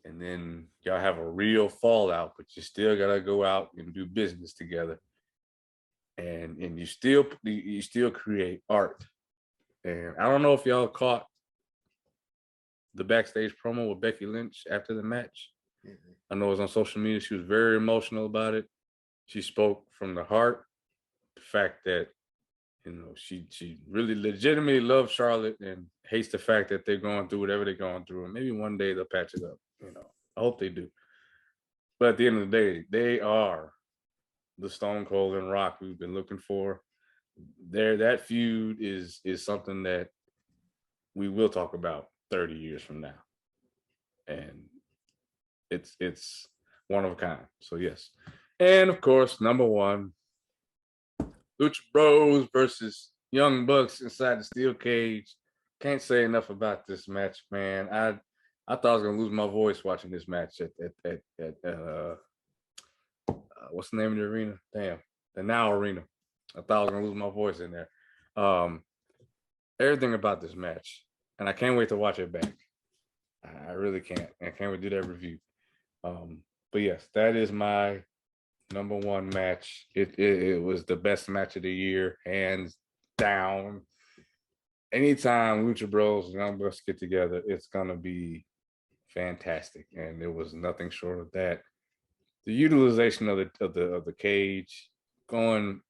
and then y'all have a real fallout, but you still gotta go out and do business together. And you still create art. And I don't know if y'all caught the backstage promo with Becky Lynch after the match. Mm-hmm. I know it was on social media. She was very emotional about it. She spoke from the heart. The fact that, she really legitimately loves Charlotte and hates the fact that they're going through whatever they're going through. And maybe one day they'll patch it up. I hope they do. But at the end of the day, they are the Stone Cold and Rock we've been looking for. That feud is something that we will talk about 30 years from now. And it's one of a kind. So yes. And of course, number 1, Lucha Bros versus Young Bucks inside the steel cage. Can't say enough about this match, man. I thought I was gonna lose my voice watching this match at what's the name of the arena? Damn, the Now Arena. I thought I was gonna lose my voice in there. Everything about this match, and I can't wait to watch it back. I really can't. I can't wait to do that review. But yes, that is my number 1 match. It was the best match of the year, hands down. Anytime Lucha Bros and Young Bucks get together, it's gonna be fantastic, and there was nothing short of that. The utilization of the cage, going.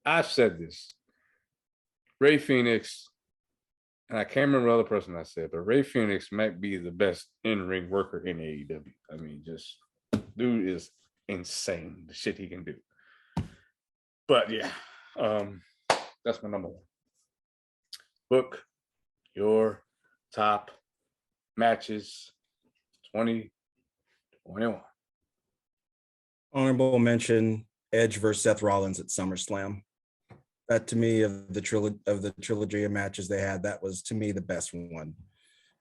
I've said this. Ray Phoenix, and I can't remember the other person I said, but Ray Phoenix might be the best in-ring worker in AEW. I mean, just dude is insane, the shit he can do. But yeah, that's my number 1. Book your top matches 2021. Honorable mention: Edge versus Seth Rollins at SummerSlam. That, to me, of the trilogy of matches they had, that was, to me, the best one.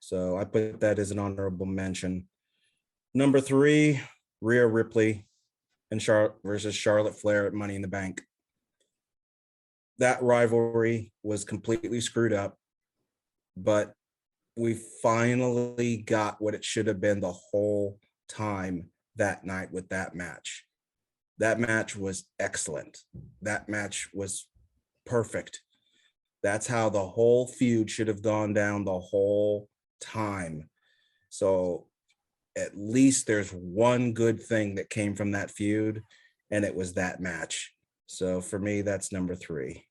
So I put that as an honorable mention. Number 3, Rhea Ripley and versus Charlotte Flair at Money in the Bank. That rivalry was completely screwed up, but we finally got what it should have been the whole time that night with that match. That match was excellent. That match was perfect. That's how the whole feud should have gone down the whole time. So at least there's one good thing that came from that feud, and it was that match. So for me, that's number 3.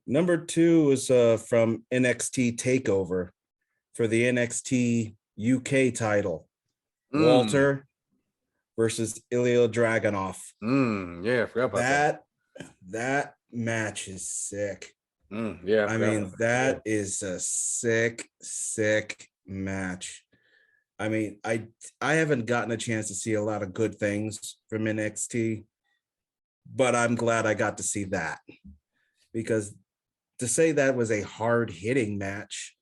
Number 2 is from NXT TakeOver for the NXT UK title. Walter versus Ilya Dragunov. Yeah, I forgot about that. That match is sick. Yeah, I mean, that is a sick match. I mean, I haven't gotten a chance to see a lot of good things from NXT, but I'm glad I got to see that, because to say that was a hard-hitting match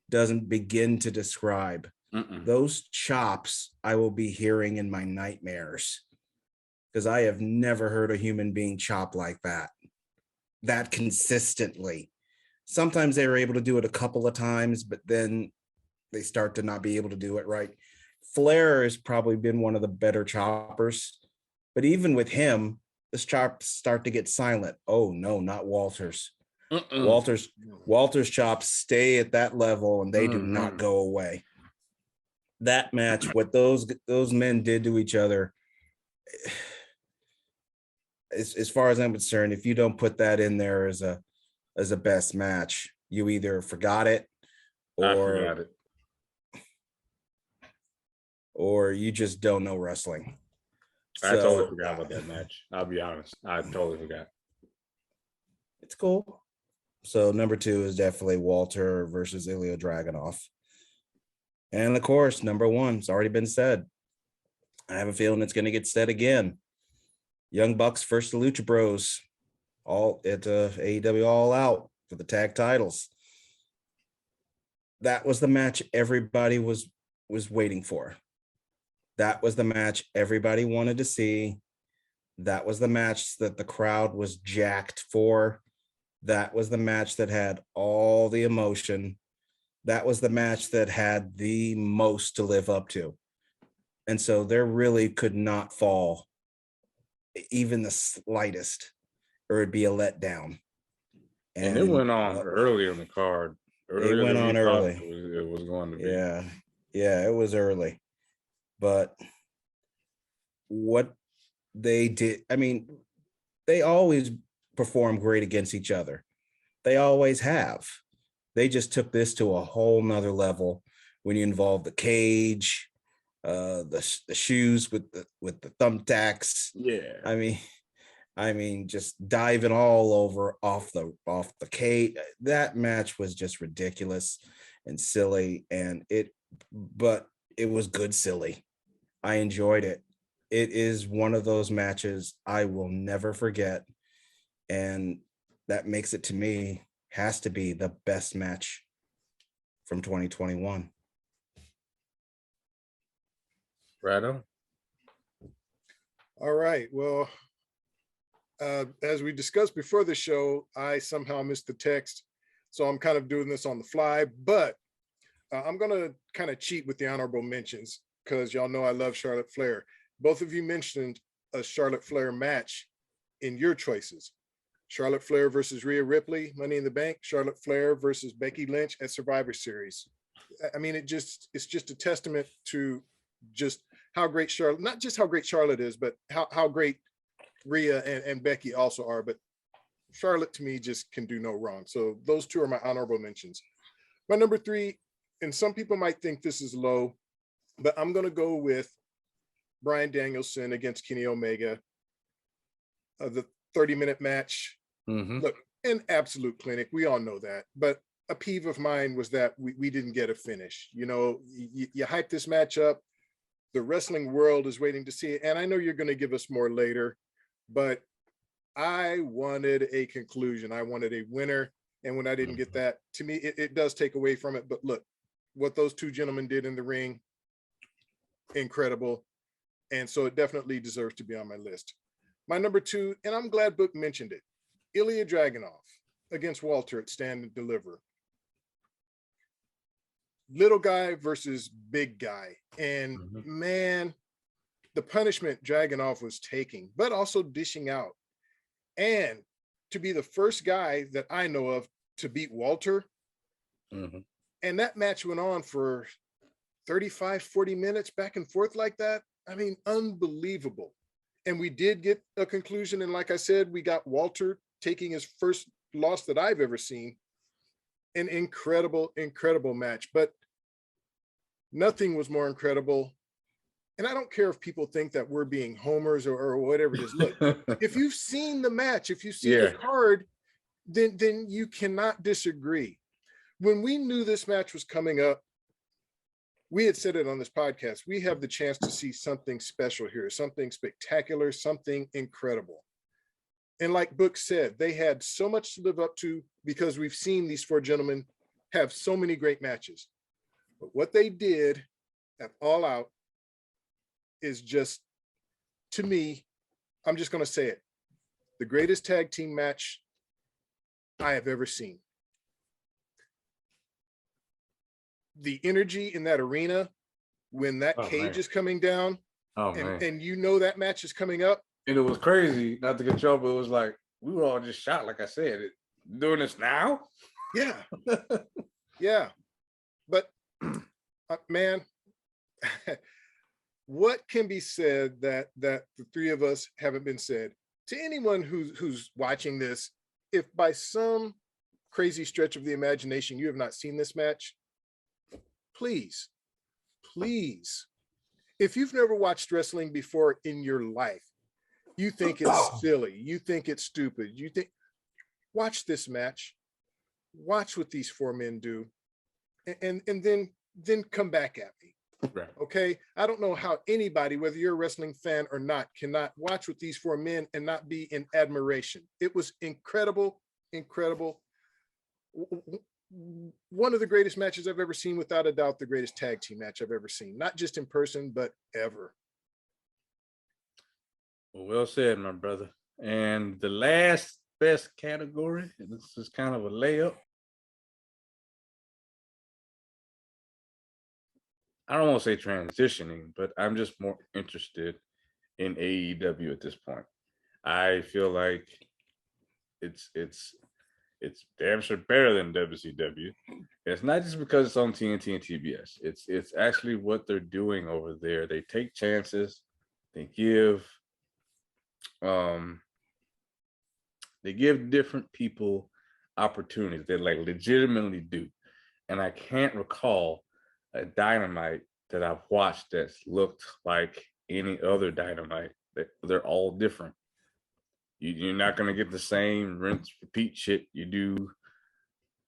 doesn't begin to describe. Those chops I will be hearing in my nightmares, because I have never heard a human being chop like that consistently. Sometimes they were able to do it a couple of times, but then they start to not be able to do it right. Flair has probably been one of the better choppers, but even with him, the chops start to get silent. Oh no, not Walter's. Walter's chops stay at that level and they do not go away. That match, what those men did to each other, as far as I'm concerned, if you don't put that in there as a best match, you either forgot it or you just don't know wrestling. I totally forgot about that match. I'll be honest. I totally forgot. It's cool. So number 2 is definitely Walter versus Ilya Dragunov. And of course, number 1, it's already been said. I have a feeling it's going to get said again. Young Bucks versus the Lucha Bros, all at AEW All Out for the tag titles. That was the match everybody was waiting for. That was the match everybody wanted to see. That was the match that the crowd was jacked for. That was the match that had all the emotion. That was the match that had the most to live up to. And so there really could not fall even the slightest, or it'd be a letdown. And it went on early in the card. It went on early. It was going to be. Yeah, it was early. But what they did, I mean, they always perform great against each other. They always have. They just took this to a whole nother level when you involve the cage, the shoes with the thumbtacks. Yeah. I mean, just diving all over off the cage. That match was just ridiculous and silly, but it was good silly. I enjoyed it. It is one of those matches I will never forget, and that makes it, to me, has to be the best match from 2021. Rado? All right. Well, as we discussed before the show, I somehow missed the text, so I'm kind of doing this on the fly, but I'm going to kind of cheat with the honorable mentions because y'all know I love Charlotte Flair. Both of you mentioned a Charlotte Flair match in your choices. Charlotte Flair versus Rhea Ripley, Money in the Bank. Charlotte Flair versus Becky Lynch at Survivor Series. I mean, it's just a testament to just how great Charlotte, not just how great Charlotte is, but how great Rhea and Becky also are. But Charlotte, to me, just can do no wrong. So those two are my honorable mentions. My number 3, and some people might think this is low, but I'm going to go with Bryan Danielson against Kenny Omega. The 30-minute match. Look, an absolute clinic. We all know that. But a peeve of mine was that we didn't get a finish. You know, you hype this match up. The wrestling world is waiting to see it. And I know you're going to give us more later, but I wanted a conclusion. I wanted a winner. And when I didn't get that, to me, it does take away from it. But look, what those two gentlemen did in the ring, incredible. And so it definitely deserves to be on my list. My number 2, and I'm glad Book mentioned it, Ilya Dragunov against Walter at Stand and Deliver. little guy versus big guy. And Mm-hmm. man, the punishment Dragunov was taking, but also dishing out. And to be the first guy that I know of to beat Walter. Mm-hmm. And that match went on for 35, 40 minutes back and forth like that. I mean, unbelievable. And we did get a conclusion. And like I said, we got Walter taking his first loss that I've ever seen. An incredible, incredible match. But nothing was more incredible. And I don't care if people think that we're being homers or whatever it is. Look, if you've seen the match, if you've seen the card, then you cannot disagree. When we knew this match was coming up, we had said it on this podcast, we have the chance to see something special here, something spectacular, something incredible. And like Book said, they had so much to live up to because we've seen these four gentlemen have so many great matches. But what they did at All Out is just, to me, I'm just going to say it, the greatest tag team match I have ever seen. The energy in that arena when that cage is coming down, and you know that match is coming up. And it was crazy, not to get you off, but it was like we were all just shocked. Like I said, doing this now. Yeah, yeah. But man, what can be said that the three of us haven't been said to anyone who's watching this? If by some crazy stretch of the imagination you have not seen this match, please, if you've never watched wrestling before in your life, you think it's silly, you think it's stupid, watch this match, watch what these four men do, and then come back at me. Right. Okay, I don't know how anybody, whether you're a wrestling fan or not, cannot watch with these four men and not be in admiration. It was incredible. One of the greatest matches I've ever seen, without a doubt, the greatest tag team match I've ever seen, not just in person, but ever. Well said, my brother. And the last best category, and this is kind of a layup. I don't want to say transitioning, but I'm just more interested in AEW at this point. I feel like it's damn sure better than WCW. It's not just because it's on TNT and TBS. It's actually what they're doing over there. They take chances. They give different people opportunities. They like legitimately do. And I can't recall a Dynamite that I've watched that's looked like any other Dynamite. They're all different. You're not going to get the same rinse repeat shit you do,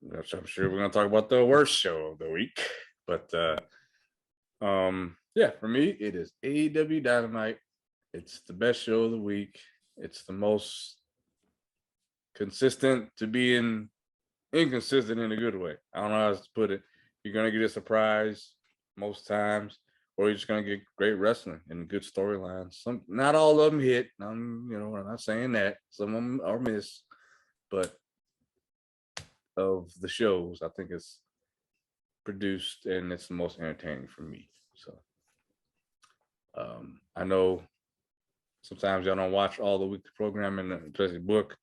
which I'm sure we're going to talk about the worst show of the week. But yeah, for me, it is AEW Dynamite. It's the best show of the week. It's the most consistent to being inconsistent in a good way. I don't know how else to put it. You're going to get a surprise most times, or you're just going to get great wrestling and good storylines. Not all of them hit. I'm not saying that. Some of them are missed, but of the shows, I think it's produced and it's the most entertaining for me. So I know sometimes y'all don't watch all the weekly programming, especially Book,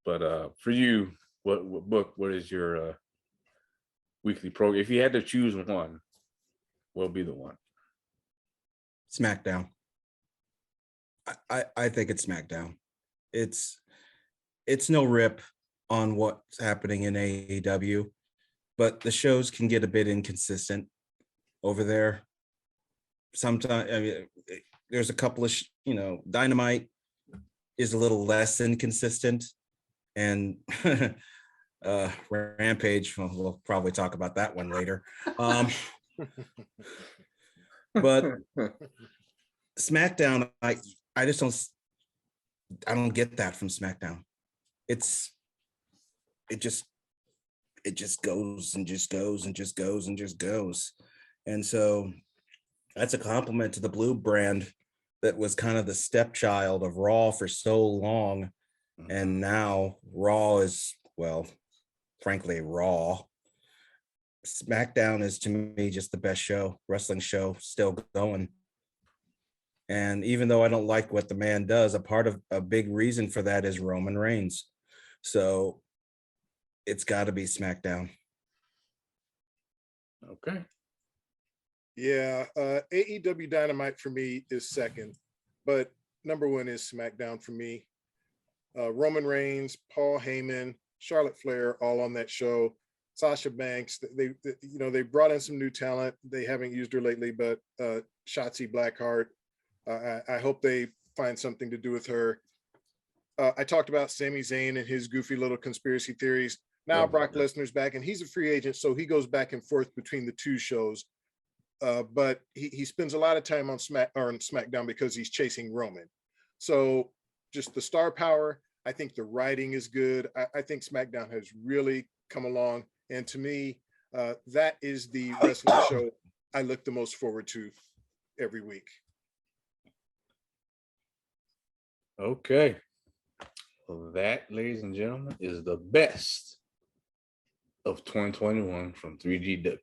but for you, what is your weekly program? If you had to choose one, what would be the one? SmackDown. I think it's SmackDown. It's no rip on what's happening in AEW, but the shows can get a bit inconsistent over there. Sometimes, I mean, there's a couple of Dynamite is a little less inconsistent, and Rampage, well, we'll probably talk about that one later. But SmackDown, I don't get that from SmackDown. It just goes and just goes and just goes and just goes. And so that's a compliment to the Blue brand that was kind of the stepchild of Raw for so long. And now Raw is, well, frankly, Raw. SmackDown is to me just the best wrestling show still going. And even though I don't like what the man does, a big reason for that is Roman Reigns. So it's got to be SmackDown. Okay. Yeah, AEW Dynamite for me is second, but number one is SmackDown for me. Roman Reigns, Paul Heyman, Charlotte Flair, all on that show. Sasha Banks, they brought in some new talent. They haven't used her lately, but Shotzi Blackheart, I hope they find something to do with her. I talked about Sami Zayn and his goofy little conspiracy theories. Now Brock Lesnar's back, and he's a free agent, so he goes back and forth between the two shows. But he spends a lot of time on SmackDown because he's chasing Roman. So just the star power. I think the writing is good. I think SmackDown has really come along. And to me, that is the wrestling show I look the most forward to every week. Okay. Well, that, ladies and gentlemen, is the best of 2021 from 3GW.